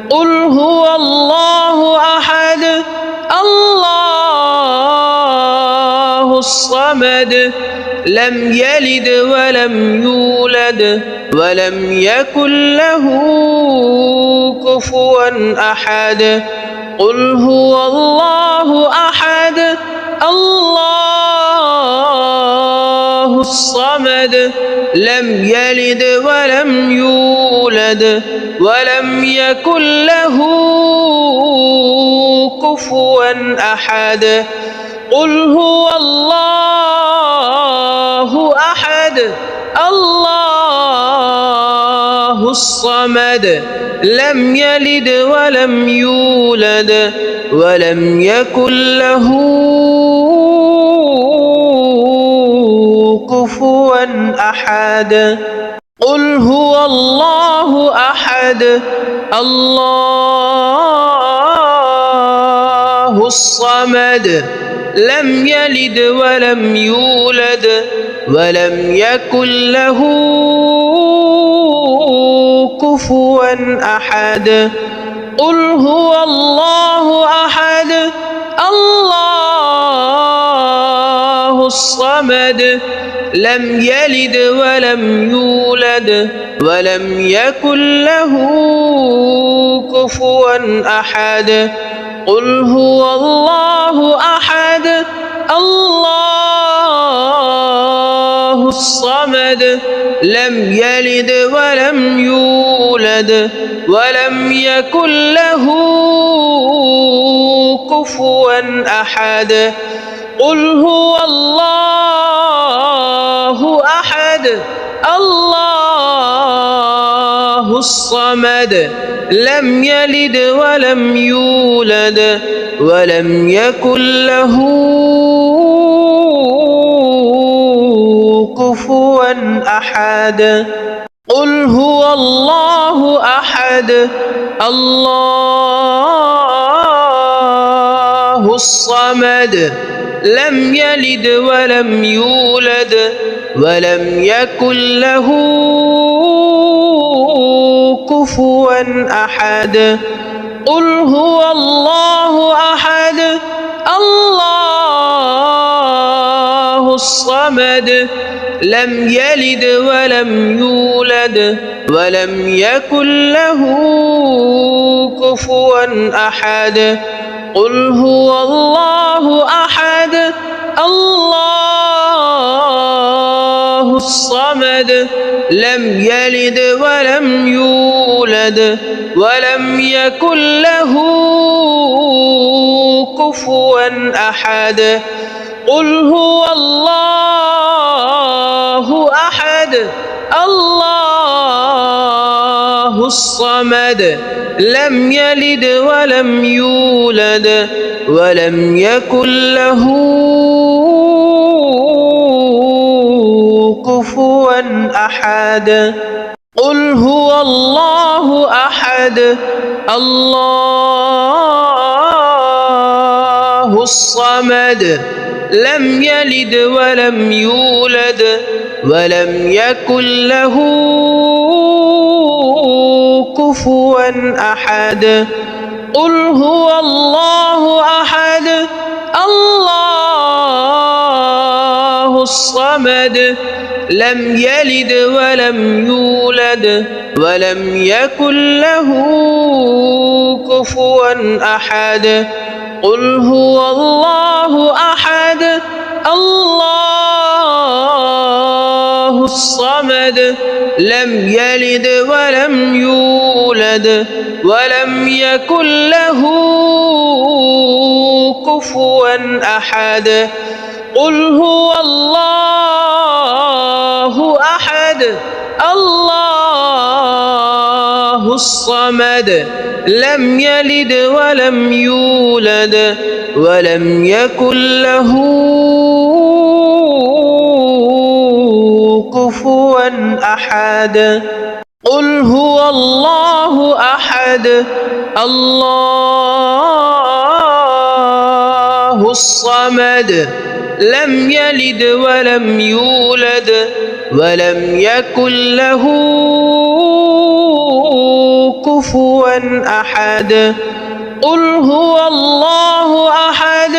قل هو الله أحد الله الصمد لم يلد ولم يولد ولم يكن له كفوا أحد قل هو الله أحد الله الصمد لم يلد ولم يولد ولم يكن له كفوا أحد قل هو الله أحد الله الصمد لم يلد ولم يولد ولم يكن له كفوا أحد قل هو الله أحد الله الصمد لم يلد ولم يولد ولم يكن له كفوا أحد قل هو الله أحد الله الصمد لم يلد ولم يولد ولم يكن له كفوا أحد قل هو الله أحد الله الصمد لم يلد ولم يولد ولم يكن له كفوا أحد قل هو الله أحد الله الصمد لم يلد ولم يولد ولم يكن له كفوا أحد قل هو الله أحد الله الصمد لم يلد ولم يولد ولم يكن له كفوا أحد قل هو الله أحد الله الصمد لم يلد ولم يولد ولم يكن له كفوا أحد قل هو الله أحد الله الصمد لم يلد ولم يولد ولم يكن له كفوا أحد قل هو الله أحد الله الصمد لم يلد ولم يولد ولم يكن له كفوا أحد قل هو الله أحد الله الصمد لم يلد ولم يولد ولم يكن له كفوا أحد قل هو الله أحد الله الصمد لم يلد ولم يولد ولم يكن له كفوا أحد قل هو الله أحد الله الصمد لم يلد ولم يولد ولم يكن له كفوا أحد قل هو الله أحد الله الصمد لم يلد ولم يولد ولم يكن له كفوا أحد قل هو الله أحد الله الصمد لم يلد ولم يولد ولم يكن له كفوا أحد قل هو الله أحد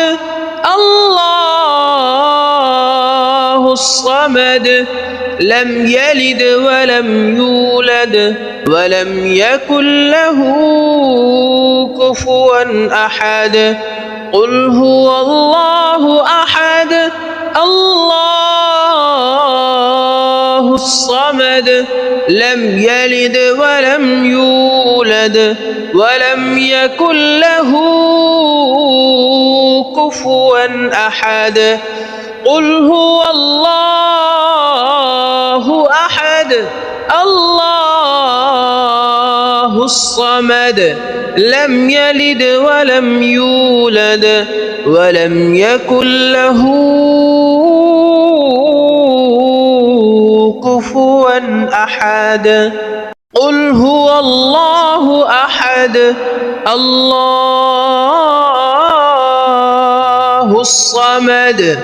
الله الصمد لم يلد ولم يولد ولم يكن له كفوا أحد قل هو الله أحد الله الصمد لم يلد ولم يولد ولم يكن له كفوا أحد قل هو الله أحد الله الصمد لم يلد ولم يولد ولم يكن له كفوا أحد قل هو الله أحد الله الصمد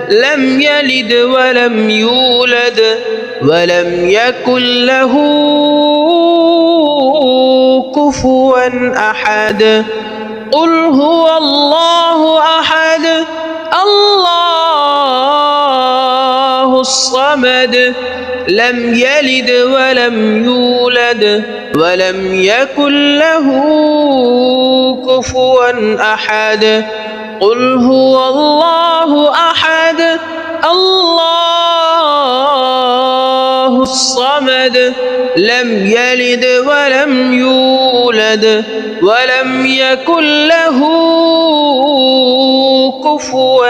لم يلد ولم يولد ولم يكن له كفوا أحد قل هو الله أحد الله الصمد لم يلد ولم يولد ولم يكن له كفوا أحد قل هو الله أحد الله الصمد لم يلد ولم يولد ولم يكن له كفوا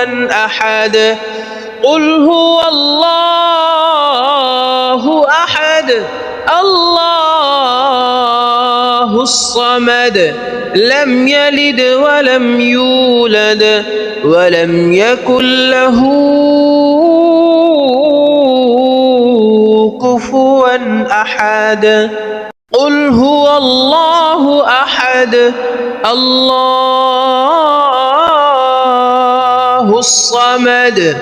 أحد قل هو الله أحد الله الصمد لم يلد ولم يولد ولم يكن له كفوا أحد قل هو الله أحد الله الصمد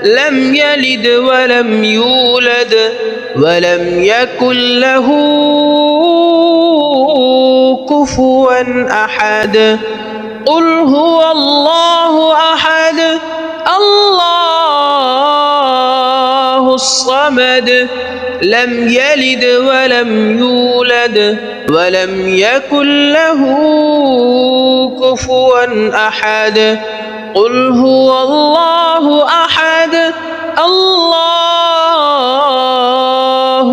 لم يلد ولم يولد ولم يكن له كفوا أحد قل هو الله أحد الله الصمد لم يلد ولم يولد ولم يكن له كفوا أحد قل هو الله أحد الله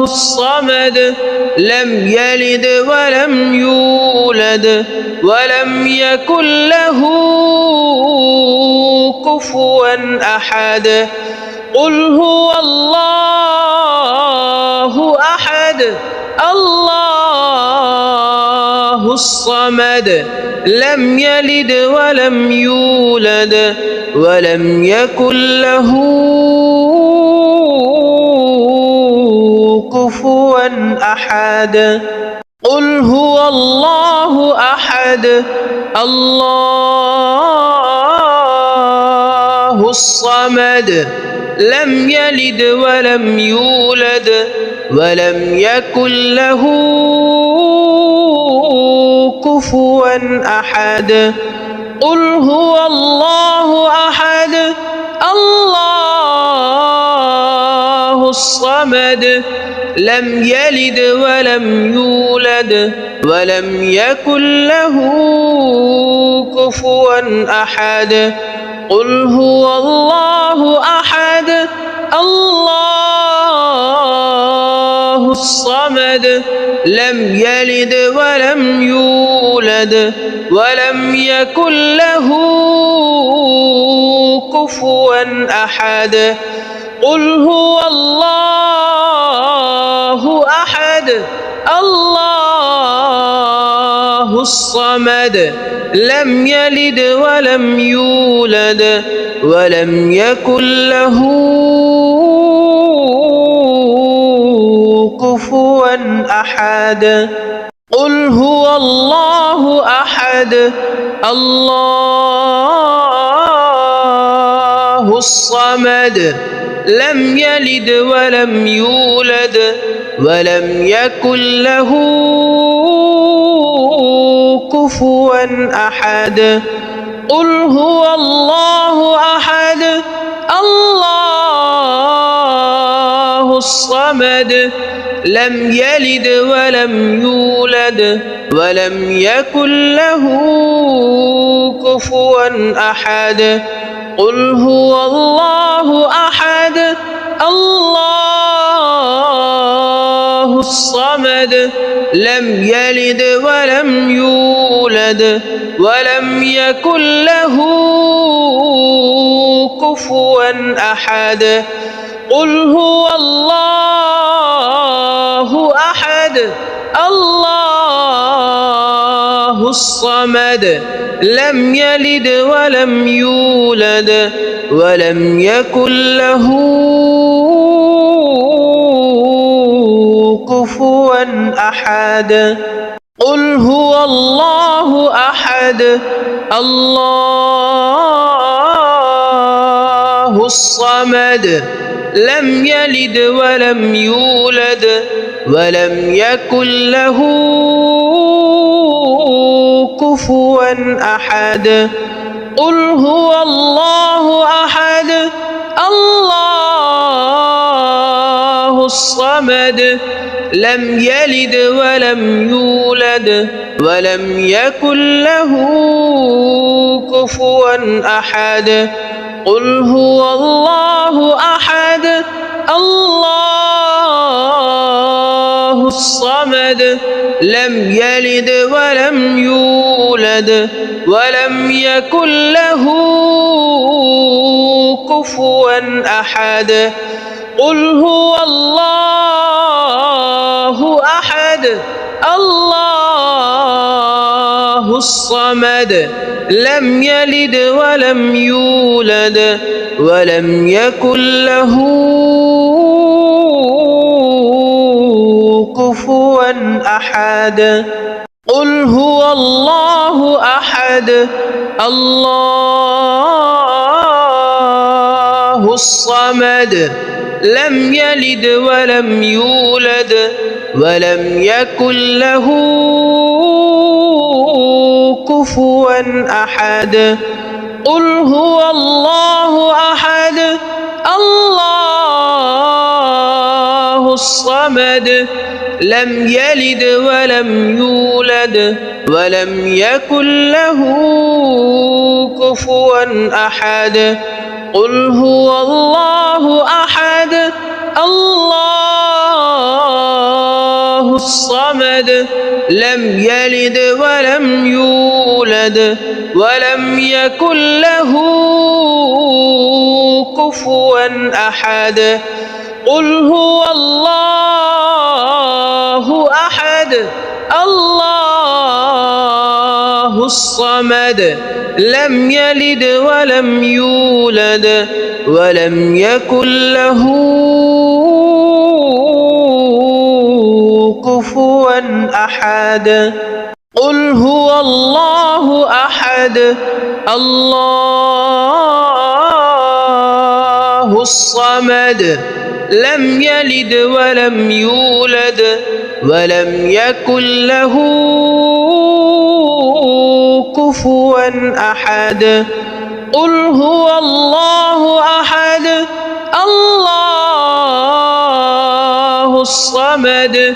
الصمد لم يلد ولم يولد ولم يكن له كفوا أحد قل هو الله أحد الله الصمد لم يلد ولم يولد ولم يكن له كفوا أحد قل هو الله أحد الله الصمد لم يلد ولم يولد ولم يكن له كفوا أحد قل هو الله أحد الله الصمد لم يلد ولم يولد ولم يكن له كفوا أحد قل هو الله أحد الله الصمد لم يلد ولم يولد ولم يكن له كفوا أحد قل هو الله أحد الله الصمد لم يلد ولم يولد ولم يكن له كفوا أحد قل هو الله أحد الله الصمد لم يلد ولم يولد ولم يكن له كفوا أحد قل هو الله أحد الله الصمد لم يلد ولم يولد ولم يكن له كفوا أحد قل هو الله أحد الله الصمد لم يلد ولم يولد ولم يكن له كفوا أحد قل هو الله أحد الله الصمد لم يلد ولم يولد ولم يكن له كفوا أحد قل هو الله أحد الله الصمد لم يلد ولم يولد ولم يكن له كفوا أحد قل هو الله أحد الله الصمد لم يلد ولم يولد ولم يكن له كفوا أحد قل هو الله أحد الله الصمد لم يلد ولم يولد ولم يكن له كفوا أحد قل هو الله أحد الله الصمد لم يلد ولم يولد ولم يكن له كفوا أحد قل هو الله أحد الله الصمد لم يلد ولم يولد ولم يكن له كفوا أحد قل هو الله أحد الله الصمد لم يلد ولم يولد ولم يكن له كفوا أحد قل هو الله أحد الله الصمد لم يلد ولم يولد ولم يكن له كفوا أحد قل هو الله أحد الله الصمد لم يلد ولم يولد ولم يكن له كفوا أحد قل هو الله أحد الله الصمد لم يلد ولم يولد ولم يكن له كفوا أحد قل هو الله أحد الله الصمد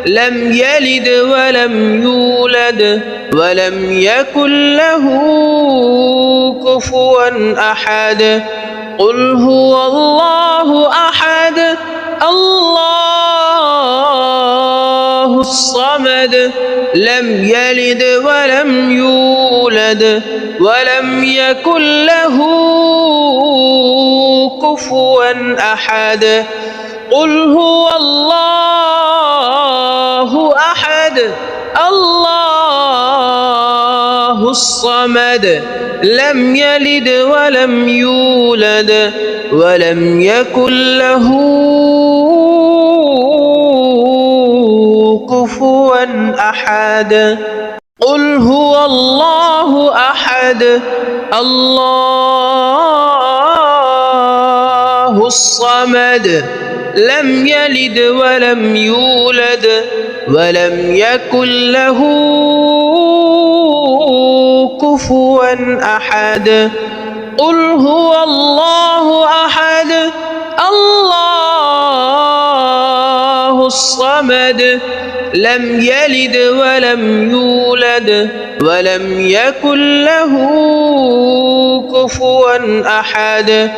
لم يلد ولم يولد ولم يكن له كفوا أحد قل هو الله أحد الله الصمد لم يلد ولم يولد ولم يكن له كفوا أحد قل هو الله أحد الله الصمد لم يلد ولم يولد ولم يكن له كفوا أحد قل هو الله أحد الله الصمد لم يلد ولم يولد ولم يكن له كفوا أحد قل هو الله أحد الله الصمد لم يلد ولم يولد ولم يكن له كفوا أحد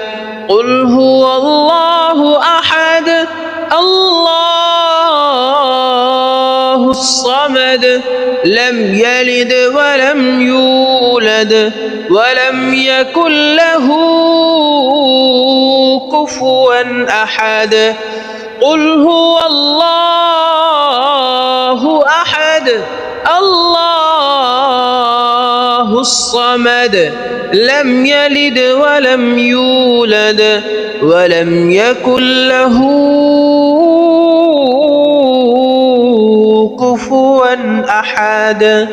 قل هو الله أحد الله الصمد لم يلد ولم يولد ولم يكن له كفوا أحد قل هو الله أحد الله الصمد لم يلد ولم يولد ولم يكن له كفوا أحد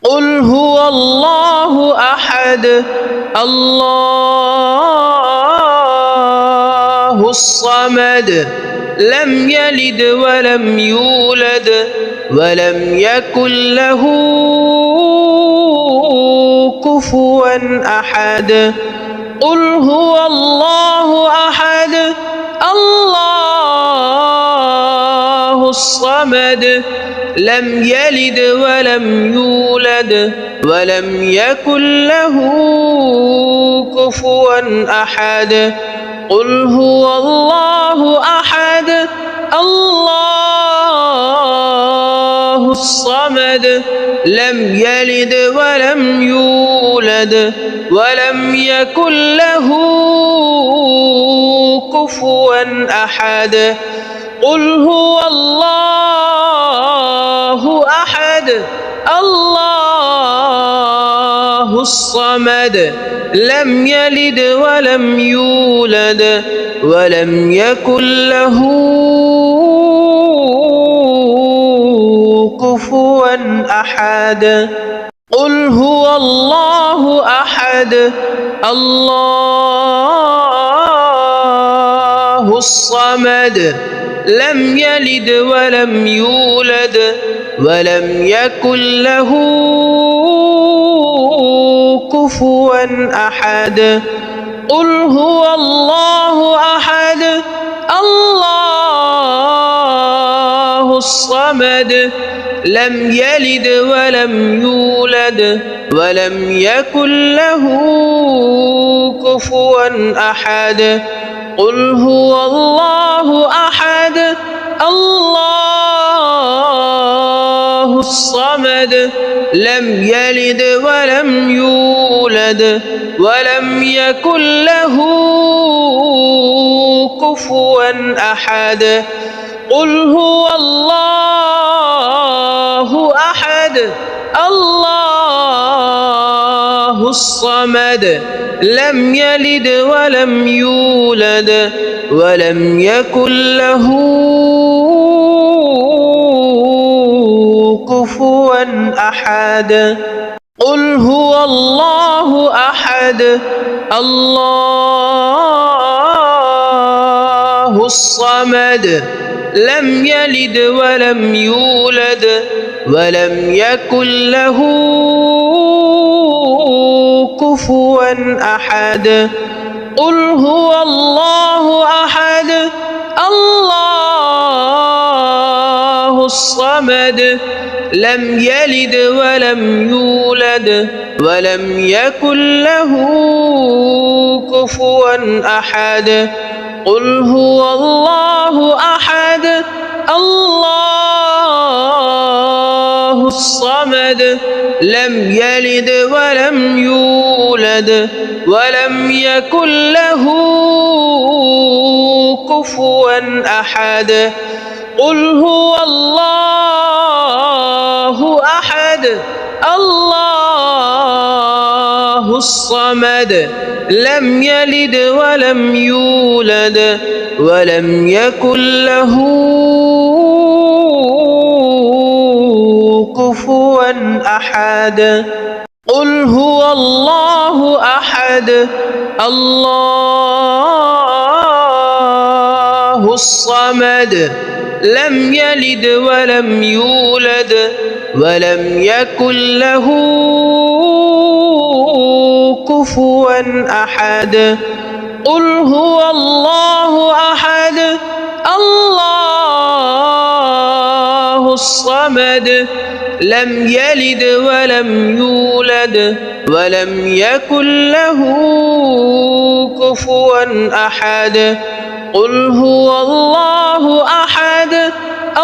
قل هو الله أحد الله الصمد لم يلد ولم يولد ولم يكن له كفوا أحد قل هو الله أحد الله الصمد لم يلد ولم يولد ولم يكن له كفوا أحد قل هو الله أحد الله الصمد لم يلد ولم يولد ولم يكن له كفوا أحد قل هو الله أحد الله الصمد لم يلد ولم يولد ولم يكن له كفوا أحد قل هو الله أحد الله الصمد لم يلد ولم يولد ولم يكن له كفوا أحد قل هو الله أحد الله الصمد لم يلد ولم يولد ولم يكن له كفوا أحد قل هو الله أحد الله الصمد لم يلد ولم يولد ولم يكن له كفوا أحد قل هو الله أحد الله الصمد لم يلد ولم يولد ولم يكن له كفوا أحد قل هو الله أحد الله الصمد لم يلد ولم يولد ولم يكن له كفوا أحد قل هو الله أحد الله الصمد لم يلد ولم يولد ولم يكن له كفوا أحد قل هو الله أحد الله الصمد لم يلد ولم يولد ولم يكن له كفوا أحد قل هو الله أحد الله الصمد لم يلد ولم يولد ولم يكن له كفوا أحد قل هو الله أحد الله الصمد لم يلد ولم يولد ولم يكن له كفوا أحد قل هو الله أحد الله الصمد لم يلد ولم يولد ولم يكن له كفوا أحد قل هو الله أحد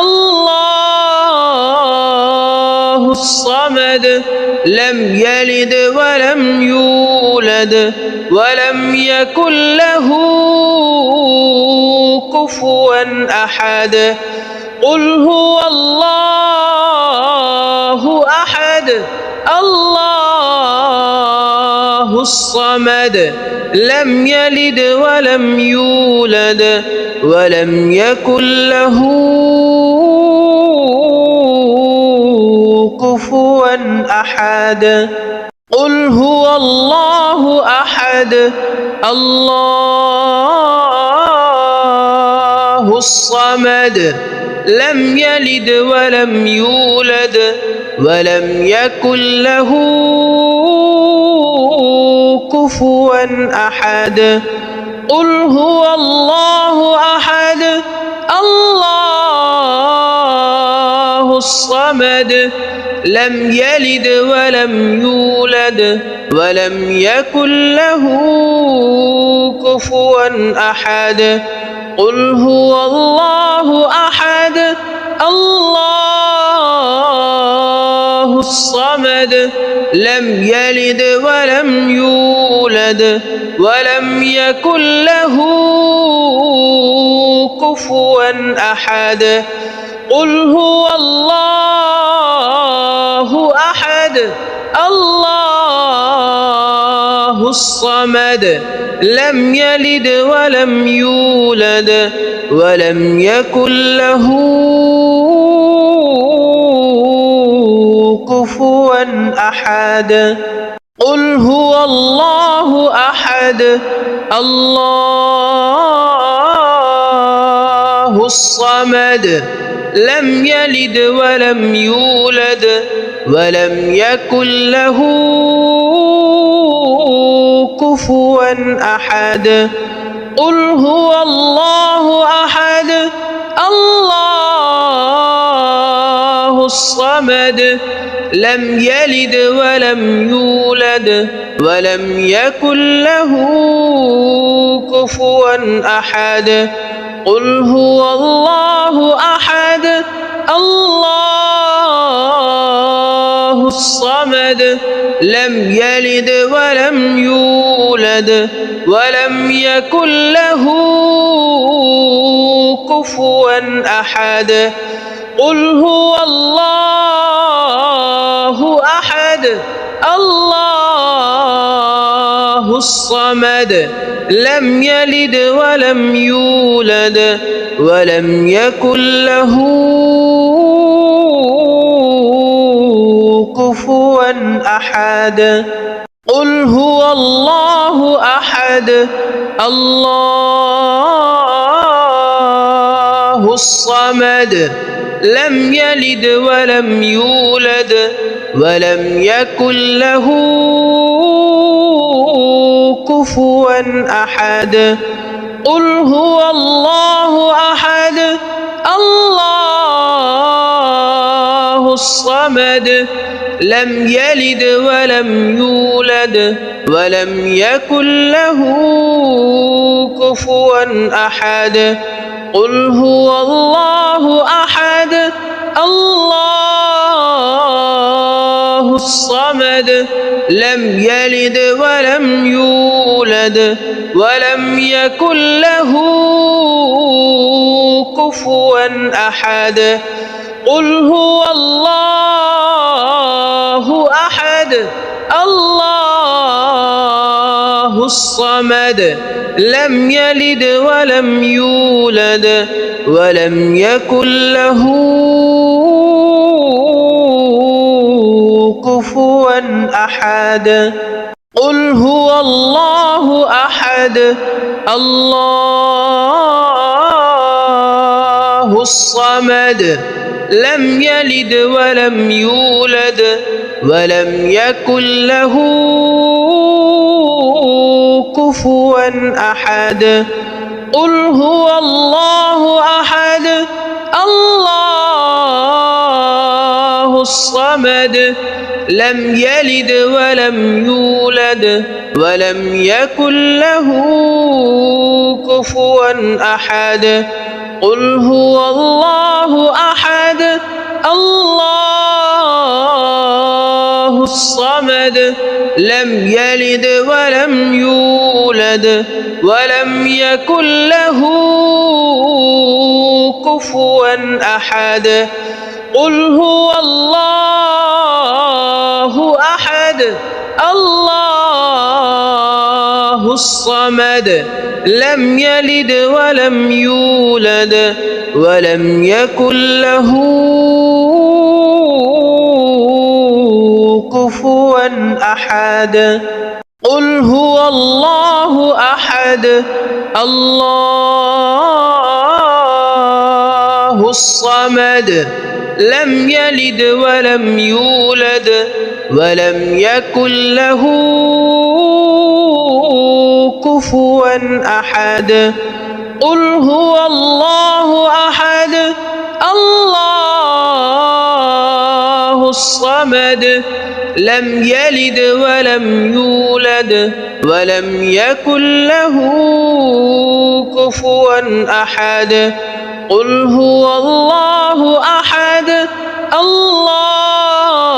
الله الصمد لم يلد ولم يولد ولم يكن له كفوا أحد قل هو الله أحد الله الصمد لم يلد ولم يولد ولم يكن له كفوا أحد قل هو الله أحد الله الصمد لم يلد ولم يولد ولم يكن له كفوا أحد قل هو الله أحد الله الصمد لم يلد ولم يولد ولم يكن له كفوا أحد قل هو الله أحد الله الصمد لم يلد ولم يولد ولم يكن له كفوا أحد قل هو الله أحد الله الصمد لم يلد ولم يولد ولم يكن له كفوا أحد قل هو الله أحد الله الصمد لم يلد ولم يولد ولم يكن له كفوا أحد قل هو الله أحد الله الصمد لم يلد ولم يولد ولم يكن له كفوا أحد قل هو الله أحد الله الصمد لم يلد ولم يولد ولم يكن له كفوا أحد قل هو الله أحد الله الصمد لم يلد ولم يولد ولم يكن له كفوا أحد قل هو الله أحد الله الصمد لم يلد ولم يولد ولم يكن له كفوا أحد قل هو الله أحد الله الصمد لم يلد ولم يولد ولم يكن له كفوا أحد قل هو الله أحد الله الصمد لم يلد ولم يولد ولم يكن له كفوا أحد قل هو الله أحد الله الصمد لم يلد ولم يولد ولم يكن له كفوا أحد قل هو الله أحد الله الصمد لم يلد ولم يولد ولم يكن له كفوا أحد قل هو الله أحد الله الصمد لم يلد ولم يولد ولم يكن له كفوا أحد قل هو الله أحد الله الصمد لم يلد ولم يولد ولم يكن له كفوا أحد قل هو الله أحد الله الصمد لم يلد ولم يولد ولم يكن له كفوا أحد قل هو الله أحد الله الصمد لم يلد ولم يولد ولم يكن له كفوا أحد قل هو الله أحد الله الصمد لم يلد ولم يولد ولم يكن له كفوا أحد قل هو الله أحد الله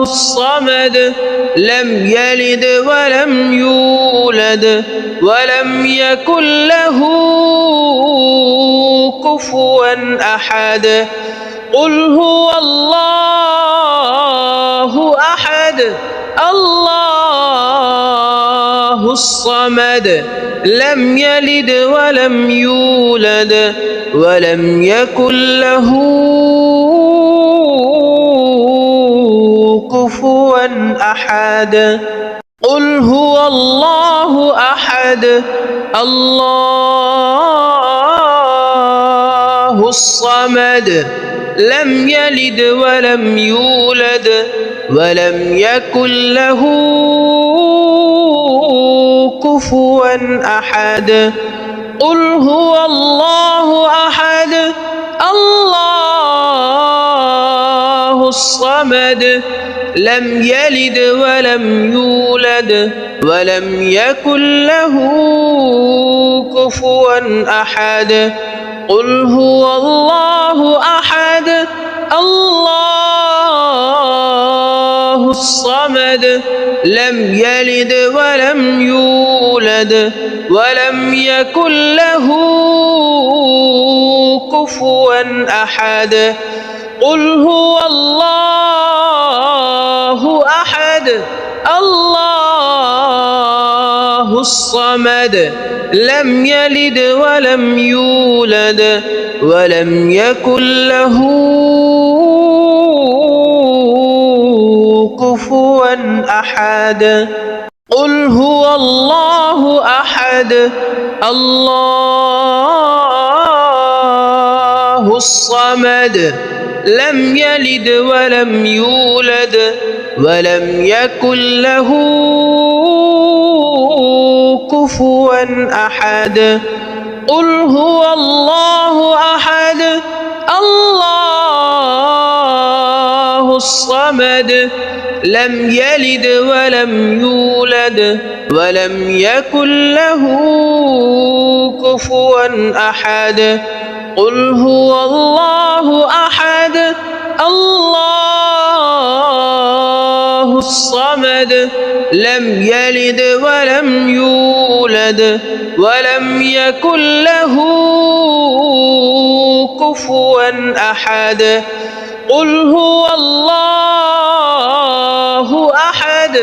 الصمد لم يلد ولم يولد ولم يكن له كفوا أحد قل هو الله أحد الله الصمد لم يلد ولم يولد ولم يكن له كفوا أحد قل هو الله أحد الله الصمد لم يلد ولم يولد ولم يكن له كفوا أحد قل هو الله أحد الله الصمد لم يلد ولم يولد ولم يكن له كفوا أحد قل هو الله أحد الله الصمد لم يلد ولم يولد ولم يكن له كفوا أحد قل هو الله أحد الله الصمد لم يلد ولم يولد ولم يكن له كفوا أحد قل هو الله أحد الله الصمد لم يلد ولم يولد ولم يكن له كفوا أحد قل هو الله أحد الله الصمد لم يلد ولم يولد ولم يكن له كفوا أحد قل هو الله أحد الله الصمد لم يلد ولم يولد ولم يكن له كفوا أحد قل هو الله أحد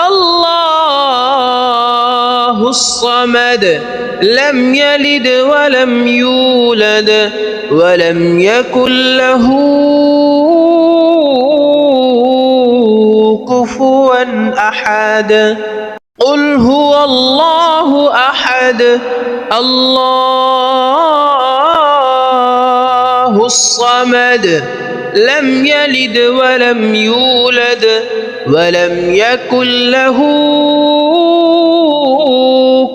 الله الصمد لم يلد ولم يولد ولم يكن له كفوا أحد قل هو الله أحد الله الصمد لم يلد ولم يولد ولم يكن له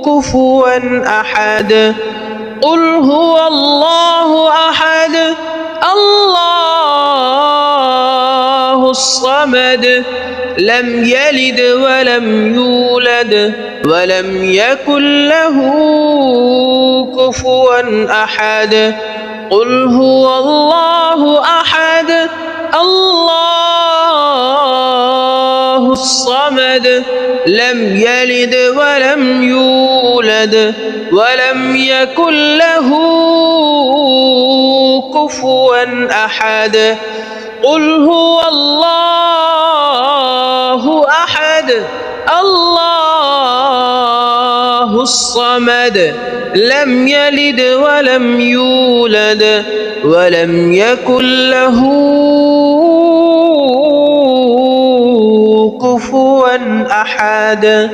كفوا أحد قل هو الله أحد الله الصمد لم يلد ولم يولد ولم يكن له كفوا أحد قل هو الله أحد الله الصمد لم يلد ولم يولد ولم يكن له كفوا أحد قل هو الله أحد الله الصمد لم يلد ولم يولد ولم يكن له كفوا أحد